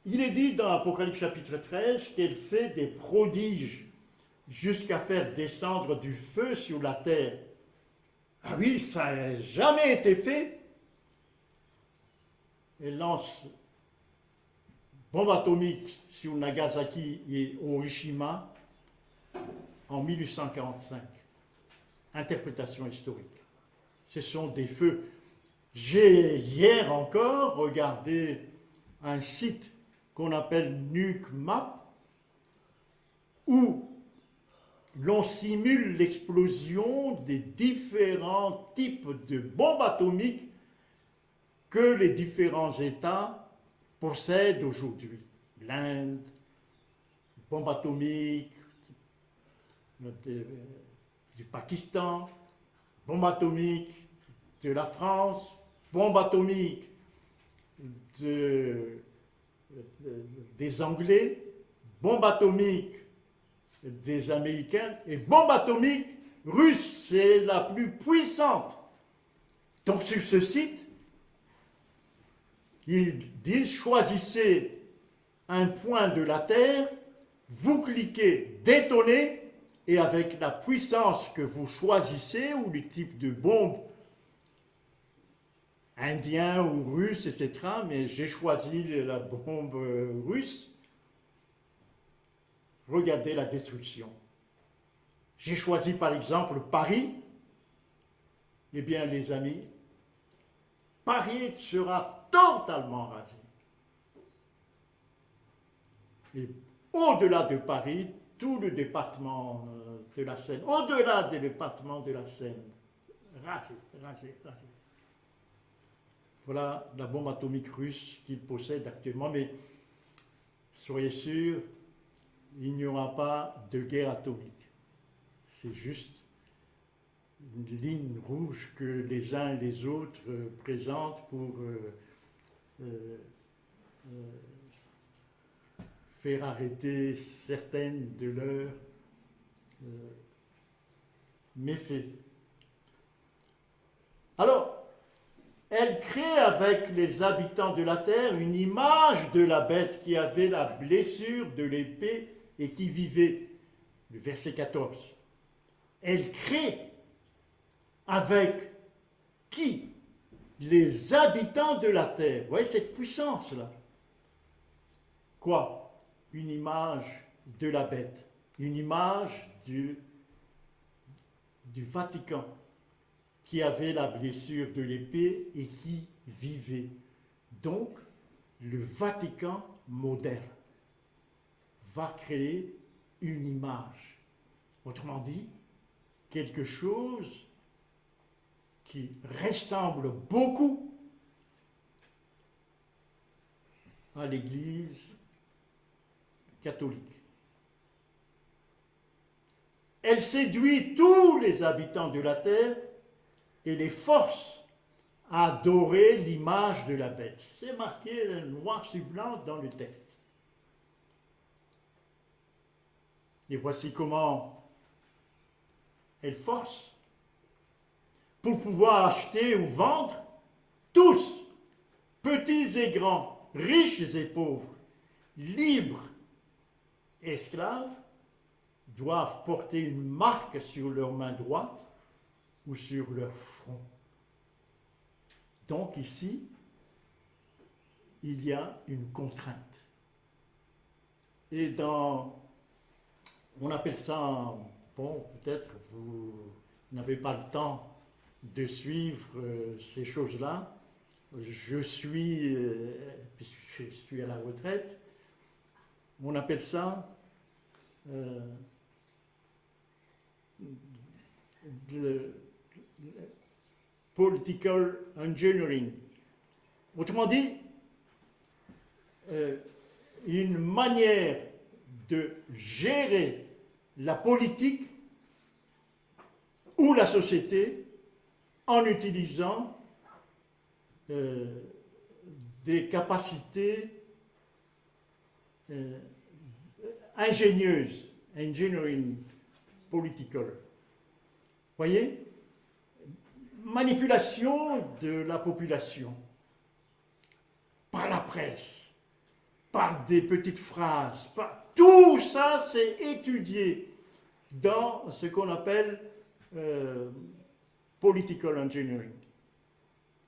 il est dit dans Apocalypse chapitre 13 qu'elle fait des prodiges jusqu'à faire descendre du feu sur la terre. Ah oui, ça n'a jamais été fait. Elle lance bombe atomique sur Nagasaki et Hiroshima en 1845. Interprétation historique. Ce sont des feux. J'ai hier encore regardé un site qu'on appelle NukeMap où l'on simule l'explosion des différents types de bombes atomiques que les différents États possèdent aujourd'hui. L'Inde, bombe atomique du Pakistan, bombe atomique de la France, bombe atomique des Anglais, bombe atomique des Américains et bombe atomique russe, c'est la plus puissante. Donc sur ce site, ils disent choisissez un point de la Terre, vous cliquez détonner et avec la puissance que vous choisissez ou le type de bombe indien ou russe, etc. Mais j'ai choisi la bombe russe. Regardez la destruction. J'ai choisi par exemple Paris. Eh bien les amis, Paris sera totalement rasé. Et au-delà de Paris, tout le département de la Seine, au-delà des départements de la Seine, rasé, rasé, rasé. Voilà la bombe atomique russe qu'il possède actuellement, mais soyez sûrs, il n'y aura pas de guerre atomique. C'est juste une ligne rouge que les uns et les autres présentent pour faire arrêter certaines de leurs méfaits. Alors, elle crée avec les habitants de la terre une image de la bête qui avait la blessure de l'épée et qui vivait. Le verset 14. Elle crée avec qui? Les habitants de la terre. Vous voyez cette puissance-là? Quoi? Une image de la bête. Une image du Vatican qui avait la blessure de l'épée et qui vivait. Donc, le Vatican moderne va créer une image. Autrement dit, quelque chose qui ressemble beaucoup à l'Église catholique. Elle séduit tous les habitants de la terre et les force à adorer l'image de la bête. C'est marqué noir sur blanc dans le texte. Et voici comment elle force pour pouvoir acheter ou vendre tous, petits et grands, riches et pauvres, libres, esclaves, doivent porter une marque sur leur main droite ou sur leur front. Donc ici, il y a une contrainte. Et on appelle ça, bon, peut-être vous n'avez pas le temps de suivre ces puisque je suis à la retraite, on appelle ça political engineering. Autrement dit, une manière de gérer la politique ou la société en utilisant des capacités ingénieuses, engineering political. Voyez, manipulation de la population par la presse, par des petites phrases, tout ça c'est étudié dans ce qu'on appelle political engineering.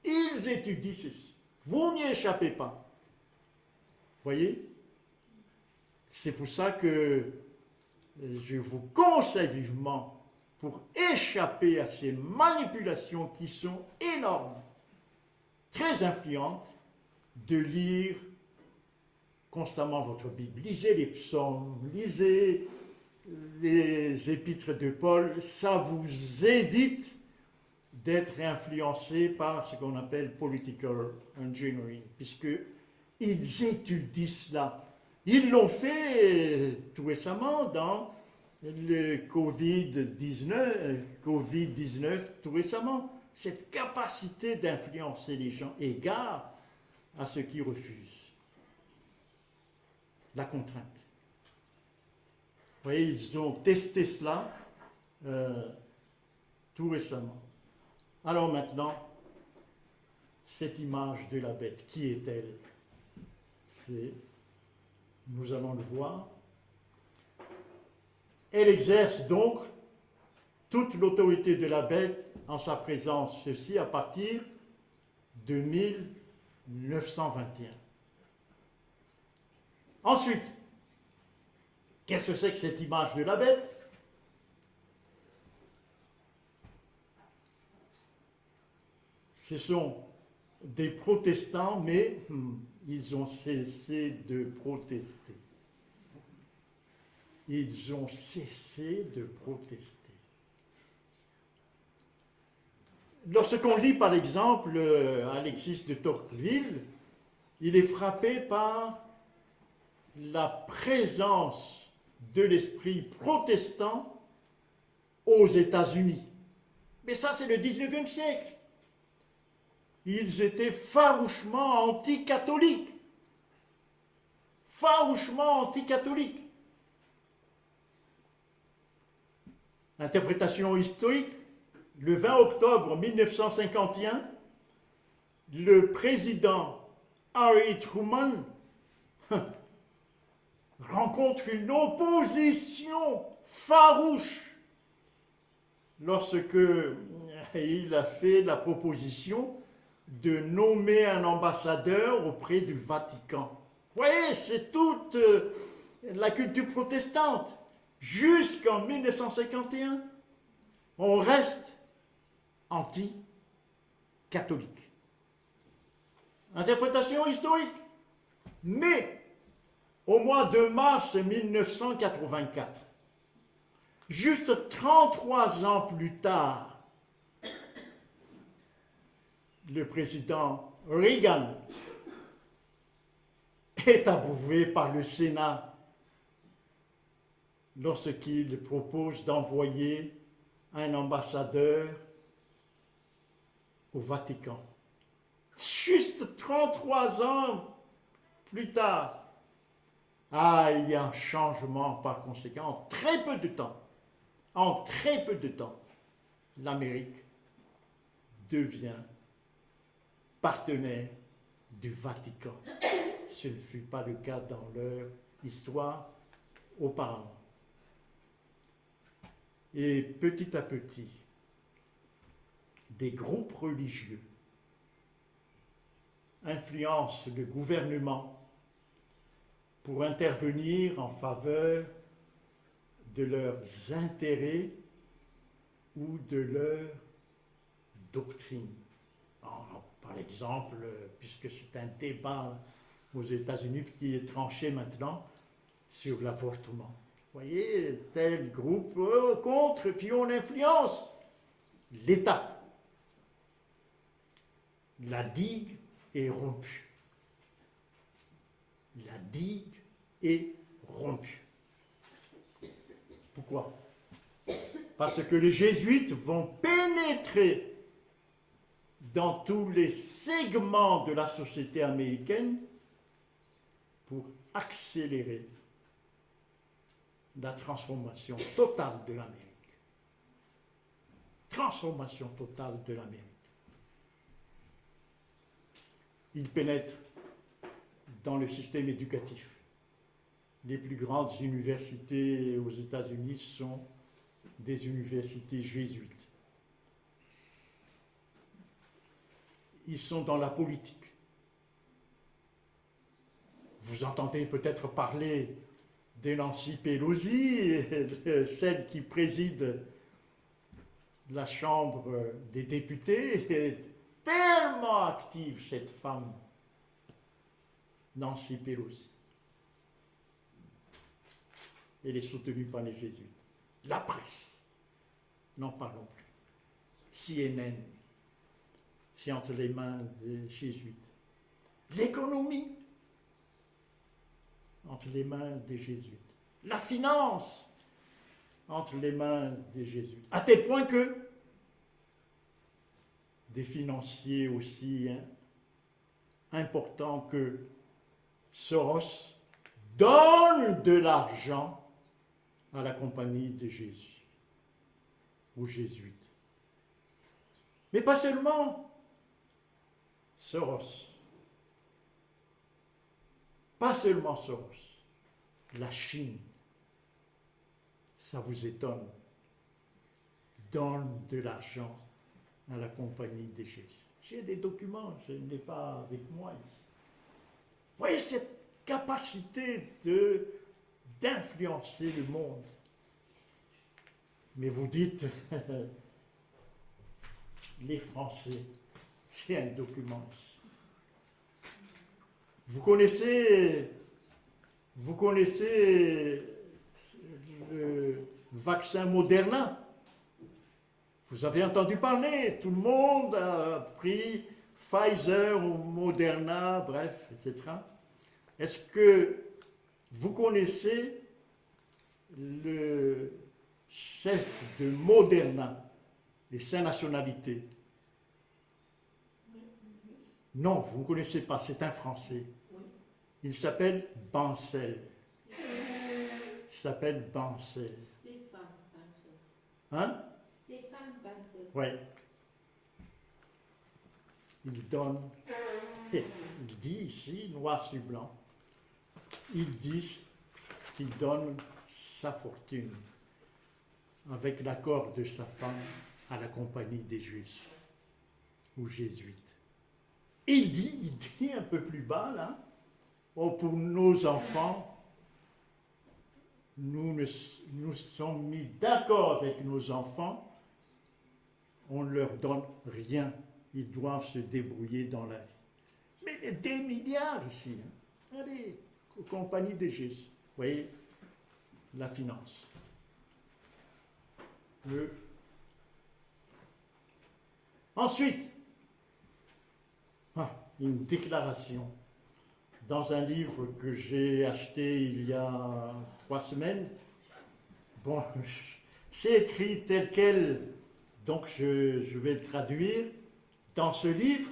Ils étudient ceci. Vous n'y échappez pas. Voyez? C'est pour ça que je vous conseille vivement, pour échapper à ces manipulations qui sont énormes, très influentes, de lire constamment votre Bible. Lisez les psaumes, lisez les épîtres de Paul, ça vous évite d'être influencé par ce qu'on appelle political engineering, puisqu'ils étudient cela. Ils l'ont fait tout récemment dans le Covid-19, tout récemment. Cette capacité d'influencer les gens égard à ceux qui refusent la contrainte. Vous voyez, ils ont testé cela tout récemment. Alors maintenant, cette image de la bête, qui est-elle? Nous allons le voir. Elle exerce donc toute l'autorité de la bête en sa présence, ceci à partir de 1921. Ensuite, qu'est-ce que c'est que cette image de la bête? Ce sont des protestants, mais ils ont cessé de protester. Ils ont cessé de protester. Lorsqu'on lit par exemple Alexis de Tocqueville, il est frappé par la présence de l'esprit protestant aux États-Unis. Mais ça, c'est le 19e siècle. Ils étaient farouchement anticatholiques. Farouchement anticatholiques. Interprétation historique, le 20 octobre 1951, le président Harry Truman rencontre une opposition farouche lorsque il a fait la proposition de nommer un ambassadeur auprès du Vatican. Vous voyez, c'est toute la culture protestante. Jusqu'en 1951, on reste anti-catholique. Interprétation historique. Mais, au mois de mars 1984, juste 33 ans plus tard, le président Reagan est approuvé par le Sénat lorsqu'il propose d'envoyer un ambassadeur au Vatican. Juste 33 ans plus tard, il y a un changement par conséquent. En très peu de temps, l'Amérique devient partenaire du Vatican. Ce ne fut pas le cas dans leur histoire auparavant. Et petit à petit, des groupes religieux influencent le gouvernement pour intervenir en faveur de leurs intérêts ou de leur doctrine. Par exemple, puisque c'est un débat aux États-Unis qui est tranché maintenant sur l'avortement. Vous voyez, tel groupe contre, puis on influence l'État. La digue est rompue. La digue est rompue. Pourquoi? Parce que les jésuites vont pénétrer dans tous les segments de la société américaine pour accélérer la transformation totale de l'Amérique. Transformation totale de l'Amérique. il pénètre dans le système éducatif. Les plus grandes universités aux États-Unis sont des universités jésuites. Ils sont dans la politique. Vous entendez peut-être parler de Nancy Pelosi, celle qui préside la Chambre des députés. Elle est tellement active, cette femme, Nancy Pelosi. Elle est soutenue par les jésuites. La presse, n'en parlons plus. CNN, c'est entre les mains des jésuites. L'économie, entre les mains des jésuites. La finance, entre les mains des jésuites. À tel point que des financiers aussi importants que Soros donnent de l'argent à la compagnie de Jésus, aux jésuites. Mais pas seulement Soros. Pas seulement Soros. La Chine, ça vous étonne, donne de l'argent à la compagnie des Jésus. J'ai des documents, je ne l'ai pas avec moi ici. Vous voyez cette capacité d'influencer le monde. Mais vous dites, les Français, j'ai un document ici. Vous connaissez le vaccin Moderna? Vous avez entendu parler, tout le monde a pris Pfizer ou Moderna, bref, etc. Est-ce que vous connaissez le chef de Moderna et sa nationalité? Non, vous ne connaissez pas, c'est un Français. Il s'appelle Bancel. Il s'appelle Bancel.
Stéphane Bancel.
Hein?
Stéphane Bancel.
Oui. Il donne, il dit ici, noir sur blanc, il dit qu'il donne sa fortune avec l'accord de sa femme à la compagnie des Juifs ou jésuites. Il dit un peu plus bas là, oh, pour nos enfants, nous sommes mis d'accord avec nos enfants, on ne leur donne rien, ils doivent se débrouiller dans la vie. Mais des milliards ici, hein. Allez, compagnie des Jésus, vous voyez, la finance. Ensuite, une déclaration dans un livre que j'ai acheté il y a 3 semaines. Bon, c'est écrit tel quel, donc je vais le traduire dans ce livre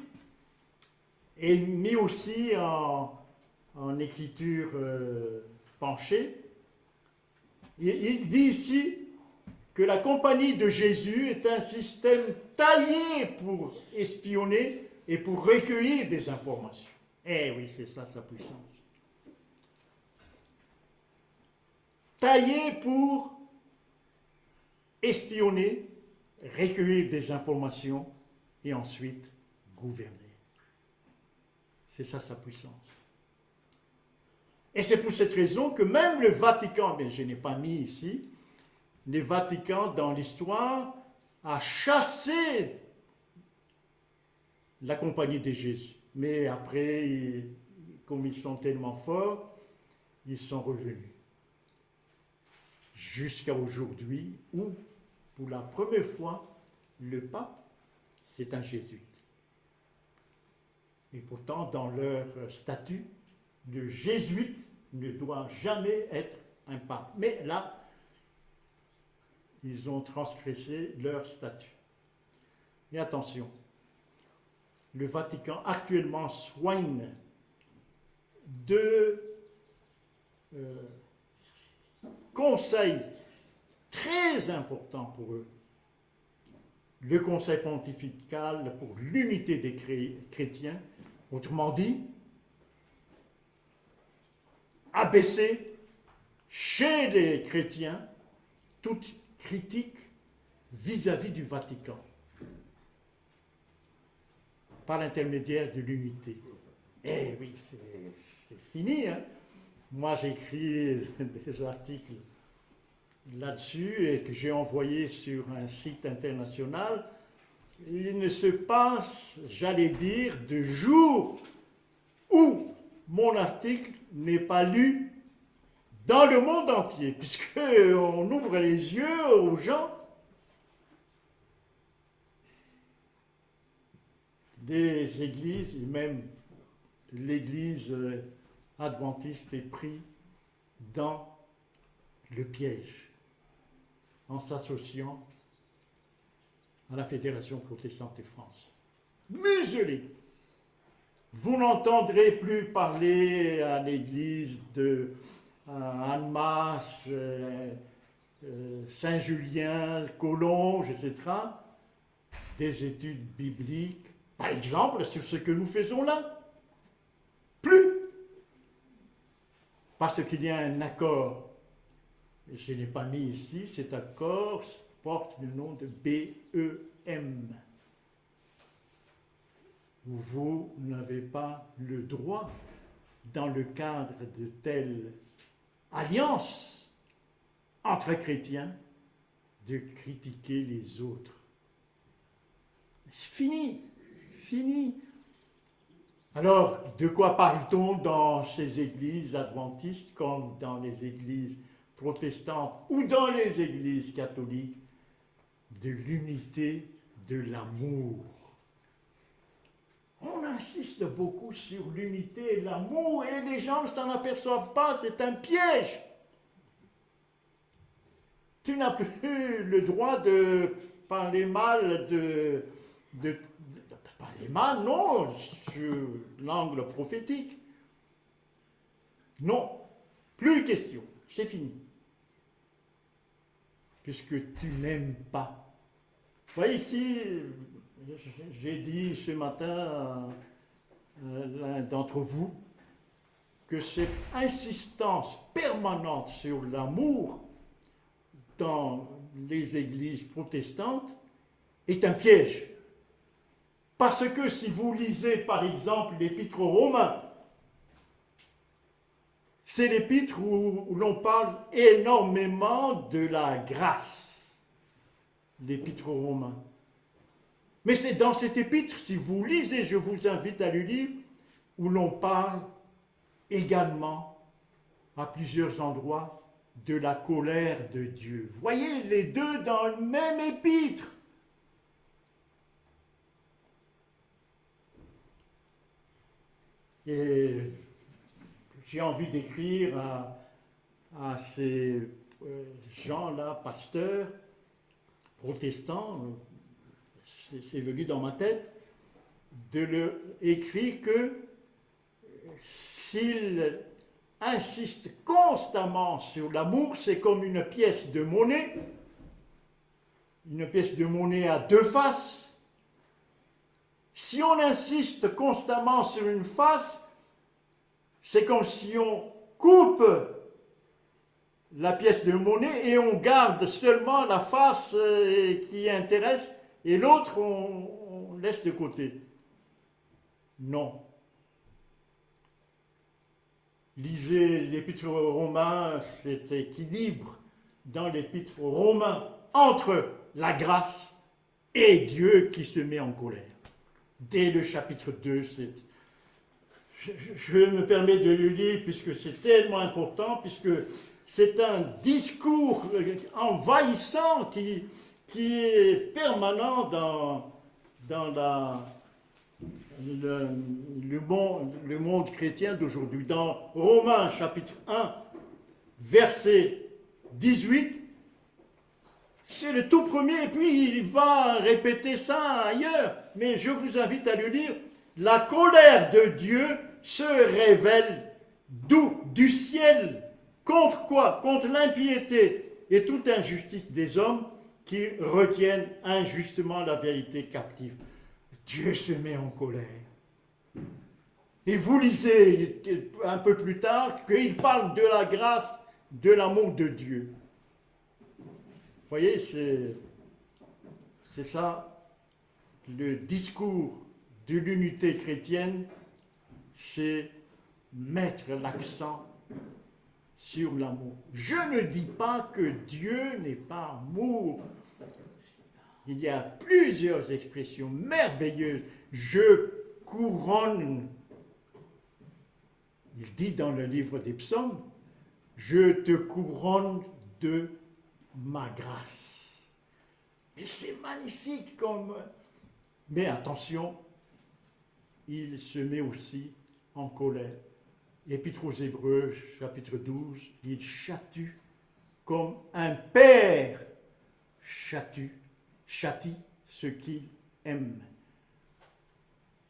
et mis aussi en écriture penchée. Il dit ici que la compagnie de Jésus est un système taillé pour espionner et pour recueillir des informations. Eh oui, c'est ça sa puissance. Taillé pour espionner, recueillir des informations et ensuite gouverner. C'est ça sa puissance. Et c'est pour cette raison que même le Vatican, mais je n'ai pas mis ici, le Vatican dans l'histoire a chassé la compagnie de Jésus. Mais après, comme ils sont tellement forts, ils sont revenus. Jusqu'à aujourd'hui, où, pour la première fois, le pape, c'est un jésuite. Et pourtant, dans leur statut, le jésuite ne doit jamais être un pape. Mais là, ils ont transgressé leur statut. Et attention, le Vatican actuellement soigne 2 conseils très importants pour eux. Le conseil pontifical pour l'unité des chrétiens Autrement dit, abaisser chez les chrétiens toute critique vis-à-vis du Vatican, par l'intermédiaire de l'unité. Eh oui, c'est fini, hein. Moi, j'ai écrit des articles là-dessus et que j'ai envoyés sur un site international. Il ne se passe, j'allais dire, de jour où mon article n'est pas lu dans le monde entier, puisqu'on ouvre les yeux aux gens. Des églises, et même l'église adventiste est prise dans le piège en s'associant à la Fédération protestante de France. Muselé! Vous n'entendrez plus parler à l'église de Annemasse, Saint-Julien, Collonges, etc., des études bibliques, par exemple, sur ce que nous faisons là. Plus! Parce qu'il y a un accord. Je n'ai pas mis ici, cet accord porte le nom de BEM. Vous n'avez pas le droit, dans le cadre de telle alliance entre chrétiens, de critiquer les autres. C'est fini, fini. Alors, de quoi parle-t-on dans ces églises adventistes comme dans les églises protestantes ou dans les églises catholiques? De l'unité, de l'amour. On insiste beaucoup sur l'unité et l'amour et les gens ne s'en aperçoivent pas, c'est un piège. Tu n'as plus le droit de parler mal parler mal, non, sur l'angle prophétique. Non, plus question, c'est fini. Puisque tu n'aimes pas. Vous voyez ici, j'ai dit ce matin à l'un d'entre vous que cette insistance permanente sur l'amour dans les églises protestantes est un piège. Parce que si vous lisez par exemple l'Épître aux Romains, c'est l'épître où l'on parle énormément de la grâce, l'Épître aux Romains. Mais c'est dans cet épître, si vous lisez, je vous invite à le lire, où l'on parle également, à plusieurs endroits, de la colère de Dieu. Voyez les deux dans le même épître. Et j'ai envie d'écrire à ces gens-là, pasteurs, protestants, c'est venu dans ma tête, de leur écrire que s'ils insistent constamment sur l'amour, c'est comme une pièce de monnaie à deux faces. Si on insiste constamment sur une face, c'est comme si on coupe la pièce de monnaie et on garde seulement la face qui intéresse et l'autre on laisse de côté. Non. Lisez l'Épître aux Romains, cet équilibre dans l'Épître aux Romains entre la grâce et Dieu qui se met en colère. Dès le chapitre 2, je me permets de le lire puisque c'est tellement important, puisque c'est un discours envahissant qui est permanent dans le monde chrétien d'aujourd'hui. Dans Romains chapitre 1, verset 18, c'est le tout premier, et puis il va répéter ça ailleurs, mais je vous invite à le lire. La colère de Dieu se révèle d'où? Du ciel. Contre quoi? Contre l'impiété et toute injustice des hommes qui retiennent injustement la vérité captive. Dieu se met en colère. Et vous lisez un peu plus tard qu'il parle de la grâce, de l'amour de Dieu. Vous voyez, c'est ça, le discours de l'unité chrétienne, c'est mettre l'accent sur l'amour. Je ne dis pas que Dieu n'est pas amour. Il y a plusieurs expressions merveilleuses. Je couronne. Il dit dans le livre des psaumes, je te couronne de ma grâce. Mais c'est magnifique comme... Mais attention, il se met aussi en colère. Épître aux Hébreux, chapitre 12, il châtie comme un père châtie ce qu'il aime.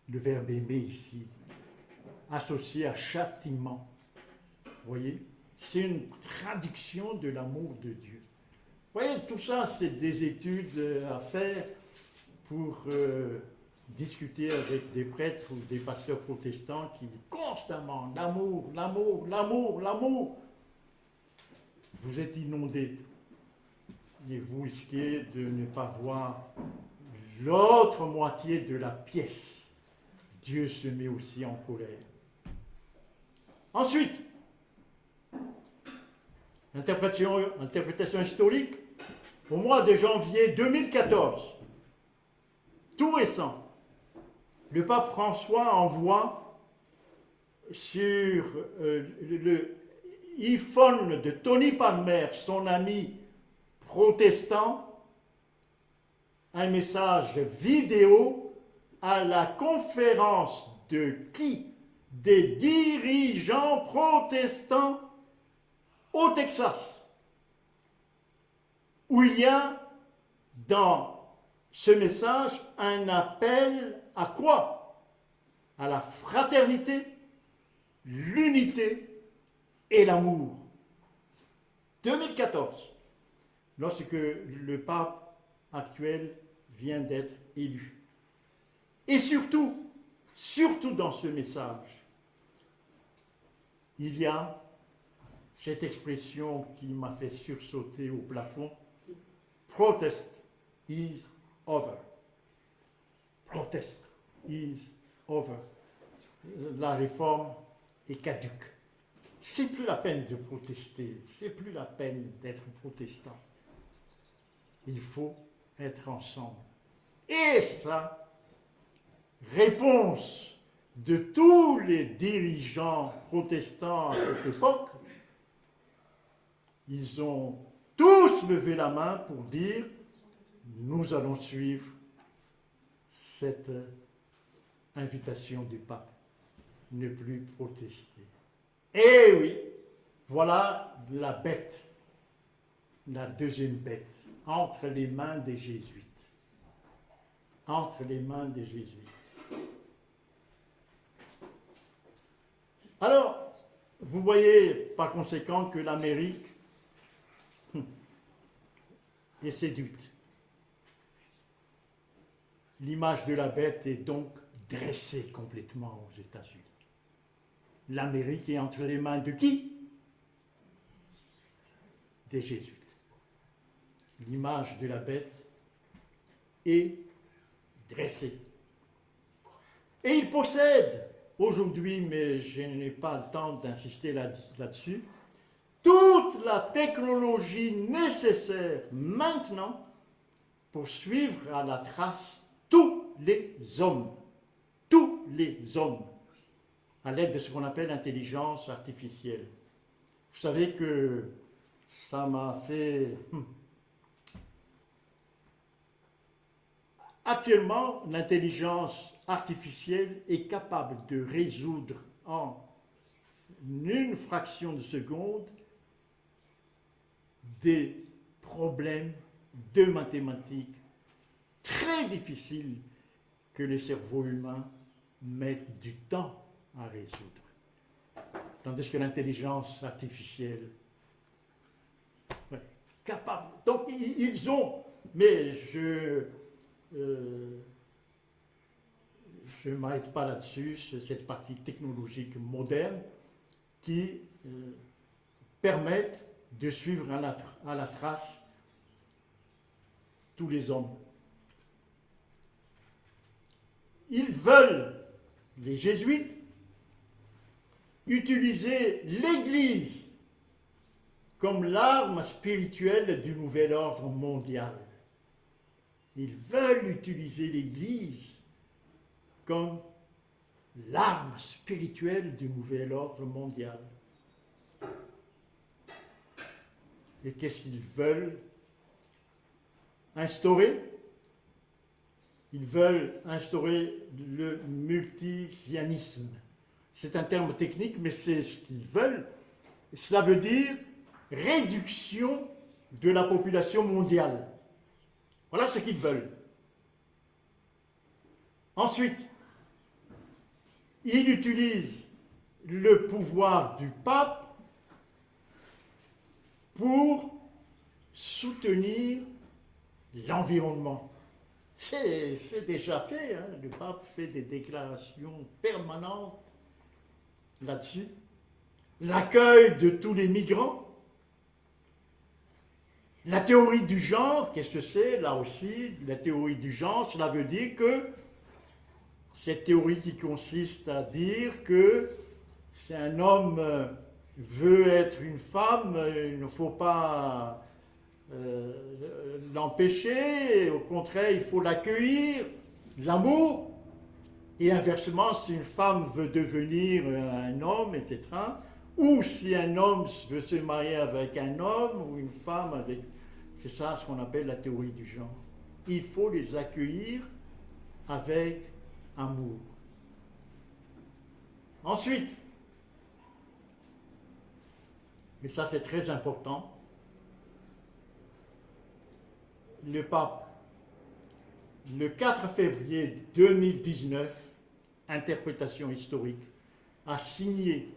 Le verbe aimer ici, associé à châtiment. Vous voyez, c'est une traduction de l'amour de Dieu. Vous voyez, tout ça, c'est des études à faire pour discuter avec des prêtres ou des pasteurs protestants qui disent constamment l'amour, l'amour, l'amour, l'amour. Vous êtes inondés et vous risquez de ne pas voir l'autre moitié de la pièce. Dieu se met aussi en colère. Ensuite, interprétation historique, au mois de janvier 2014, tout récent, le pape François envoie sur le iPhone de Tony Palmer, son ami protestant, un message vidéo à la conférence de qui? Des dirigeants protestants au Texas, où il y a dans ce message un appel à quoi? À la fraternité, l'unité et l'amour. 2014, lorsque le pape actuel vient d'être élu. Et surtout dans ce message, il y a cette expression qui m'a fait sursauter au plafond, protest is over. Protest is over. La réforme est caduque. C'est plus la peine de protester, c'est plus la peine d'être protestant. Il faut être ensemble. Et ça, réponse de tous les dirigeants protestants à cette époque, ils ont tous levé la main pour dire nous allons suivre cette invitation du pape, ne plus protester. Eh oui, voilà la bête, la deuxième bête, entre les mains des jésuites. Entre les mains des jésuites. Alors, vous voyez par conséquent que l'Amérique est séduite. L'image de la bête est donc dressée complètement aux États-Unis. L'Amérique est entre les mains de qui? Des jésuites. L'image de la bête est dressée. Et ils possèdent aujourd'hui, mais je n'ai pas le temps d'insister là-dessus, toute la technologie nécessaire maintenant pour suivre à la trace tous les hommes, à l'aide de ce qu'on appelle l'intelligence artificielle. Vous savez que ça m'a fait... Actuellement, l'intelligence artificielle est capable de résoudre en une fraction de seconde des problèmes de mathématiques très difficiles que les cerveaux humains mettent du temps à résoudre. Tandis que l'intelligence artificielle est capable. Donc ils ont, mais je ne m'arrête pas là-dessus, c'est cette partie technologique moderne qui permettent de suivre à la trace tous les hommes. Ils veulent, les jésuites, utiliser l'Église comme l'arme spirituelle du nouvel ordre mondial. Ils veulent utiliser l'Église comme l'arme spirituelle du nouvel ordre mondial. Et qu'est-ce qu'ils veulent instaurer? Ils veulent instaurer le multisianisme. C'est un terme technique, mais c'est ce qu'ils veulent. Cela veut dire réduction de la population mondiale. Voilà ce qu'ils veulent. Ensuite, ils utilisent le pouvoir du pape pour soutenir l'environnement. C'est déjà fait, hein. Le pape fait des déclarations permanentes là-dessus. L'accueil de tous les migrants. La théorie du genre, qu'est-ce que c'est? Là aussi, la théorie du genre, cela veut dire que cette théorie qui consiste à dire que si un homme veut être une femme, il ne faut pas l'empêcher, au contraire, il faut l'accueillir, l'amour. Et inversement, si une femme veut devenir un homme, etc., ou si un homme veut se marier avec un homme, ou une femme avec... C'est ça ce qu'on appelle la théorie du genre. Il faut les accueillir avec amour. Ensuite, et ça c'est très important, le pape, le 4 février 2019, interprétation historique, a signé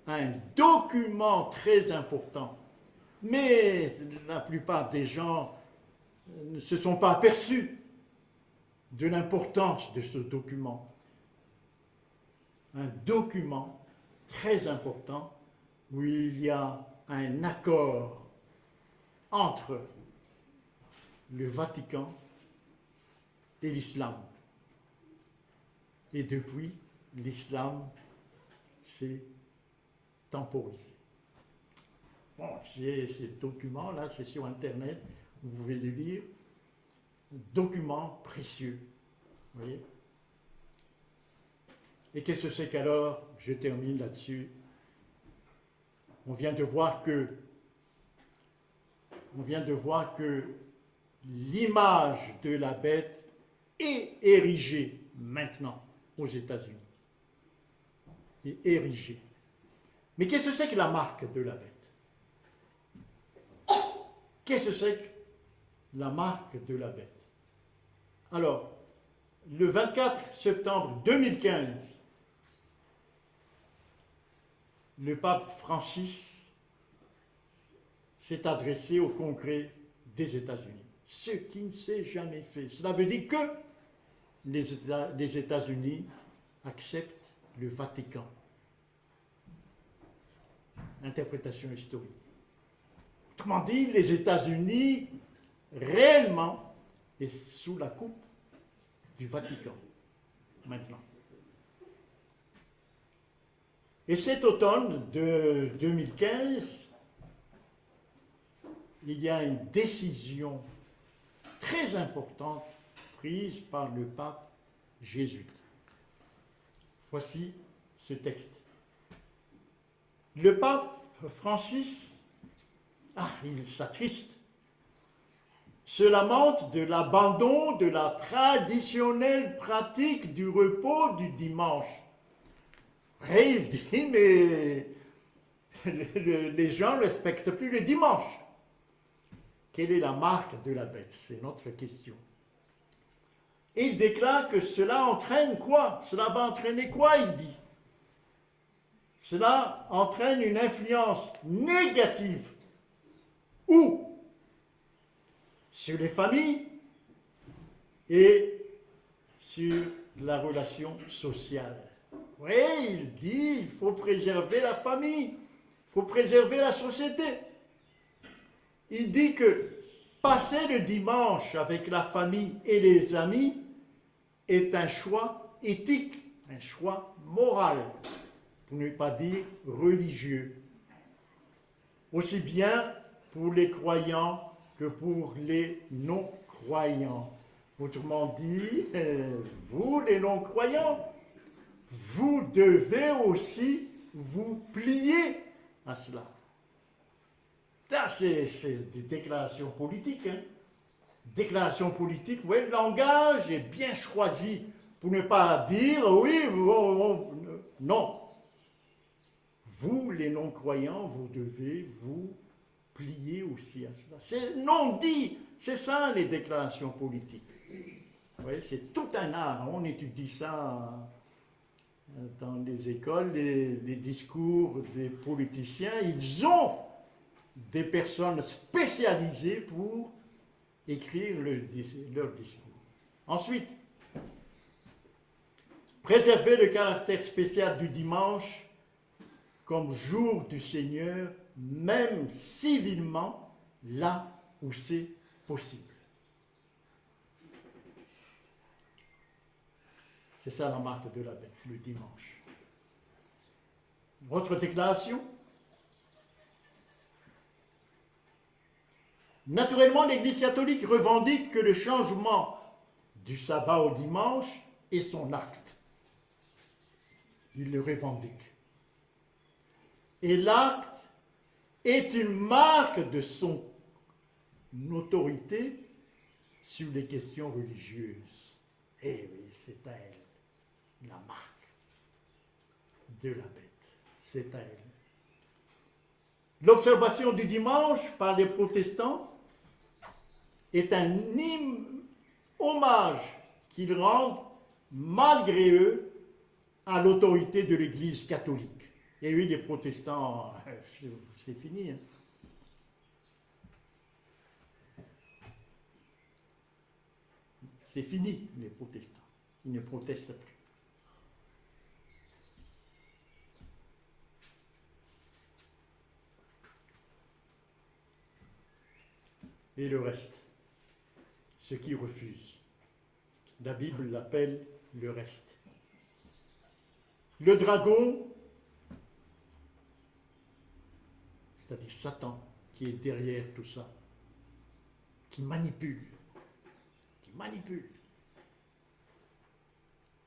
un document très important. Mais la plupart des gens ne se sont pas aperçus de l'importance de ce document. Un document très important où il y a un accord entre le Vatican et l'islam. Et depuis, l'islam s'est temporisé. Bon, j'ai ces documents-là, c'est sur Internet, vous pouvez les lire. Documents précieux. Vous voyez? Et qu'est-ce que c'est qu'alors? Je termine là-dessus. On vient de voir que l'image de la bête est érigée maintenant aux États-Unis. Est érigée. Mais qu'est-ce que c'est que la marque de la bête? Qu'est-ce que c'est que la marque de la bête? Alors, le 24 septembre 2015, le pape Francis s'est adressé au Congrès des États-Unis, ce qui ne s'est jamais fait. Cela veut dire que les États-Unis acceptent le Vatican. Interprétation historique. Autrement dit, les États-Unis, réellement, est sous la coupe du Vatican, maintenant. Et cet automne de 2015, il y a une décision très importante prise par le pape jésuite. Voici ce texte. Le pape Francis, il s'attriste, se lamente de l'abandon de la traditionnelle pratique du repos du dimanche. Et il dit, mais les gens ne respectent plus le dimanche. Quelle est la marque de la bête? C'est notre question. Et il déclare que cela entraîne quoi? Cela va entraîner quoi, il dit? Cela entraîne une influence négative. Où? Sur les familles et sur la relation sociale. Oui, il dit, il faut préserver la famille, il faut préserver la société. Il dit que passer le dimanche avec la famille et les amis est un choix éthique, un choix moral, pour ne pas dire religieux. Aussi bien pour les croyants que pour les non-croyants. Autrement dit, vous les non-croyants, vous devez aussi vous plier à cela. Ça, c'est des déclarations politiques. Hein. Déclarations politiques, oui, le langage est bien choisi pour ne pas dire, oui, non. Vous, les non-croyants, vous devez vous plier aussi à cela. C'est non dit, c'est ça les déclarations politiques. Oui, c'est tout un art, on étudie ça dans les écoles, les discours des politiciens, ils ont des personnes spécialisées pour écrire leur discours. Ensuite, préserver le caractère spécial du dimanche comme jour du Seigneur, même civilement, là où c'est possible. C'est ça la marque de la bête, le dimanche. Autre déclaration. Naturellement, l'Église catholique revendique que le changement du sabbat au dimanche est son acte. Il le revendique. Et l'acte est une marque de son autorité sur les questions religieuses. Eh oui, c'est à elle, la marque de la bête. C'est à elle. L'observation du dimanche par les protestants est un hommage qu'ils rendent, malgré eux, à l'autorité de l'Église catholique. Et oui, les protestants, c'est fini. Hein. C'est fini, les protestants. Ils ne protestent plus. Et le reste, ceux qui refusent. La Bible l'appelle le reste. Le dragon, c'est-à-dire Satan, qui est derrière tout ça, qui manipule,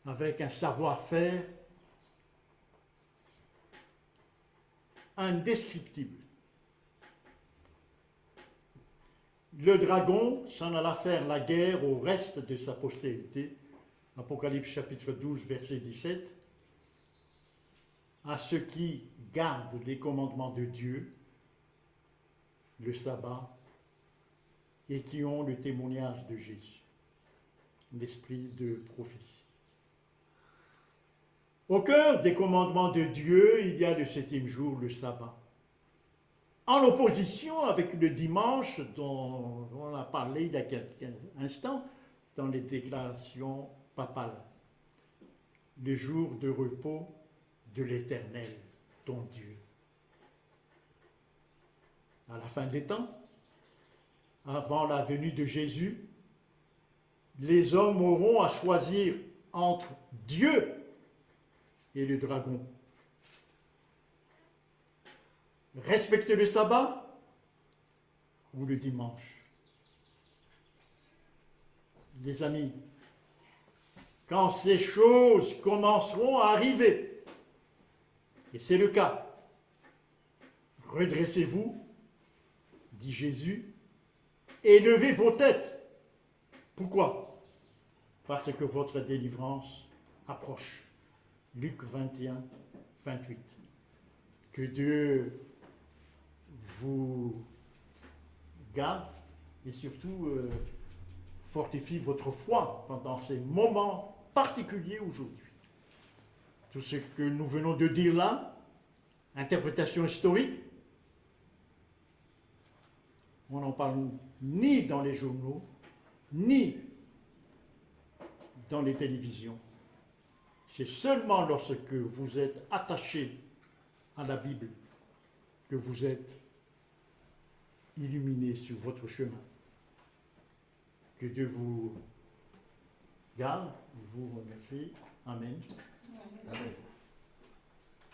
avec un savoir-faire indescriptible. Le dragon s'en alla faire la guerre au reste de sa postérité, Apocalypse chapitre 12, verset 17, à ceux qui gardent les commandements de Dieu, le sabbat, et qui ont le témoignage de Jésus, l'esprit de prophétie. Au cœur des commandements de Dieu, il y a le 7e jour, le sabbat. En opposition avec le dimanche dont on a parlé il y a quelques instants dans les déclarations papales, le jour de repos de l'Éternel, ton Dieu. À la fin des temps, avant la venue de Jésus, les hommes auront à choisir entre Dieu et le dragon. Respecter le sabbat ou le dimanche. Les amis, quand ces choses commenceront à arriver, et c'est le cas, redressez-vous, dit Jésus, et levez vos têtes. Pourquoi? Parce que votre délivrance approche. Luc 21, 28. Que Dieu vous garde et surtout fortifie votre foi pendant ces moments particuliers aujourd'hui. Tout ce que nous venons de dire là, interprétation historique, on n'en parle ni dans les journaux, ni dans les télévisions. C'est seulement lorsque vous êtes attaché à la Bible que vous êtes illuminé sur votre chemin. Que Dieu vous garde, vous remercie. Amen.
Amen.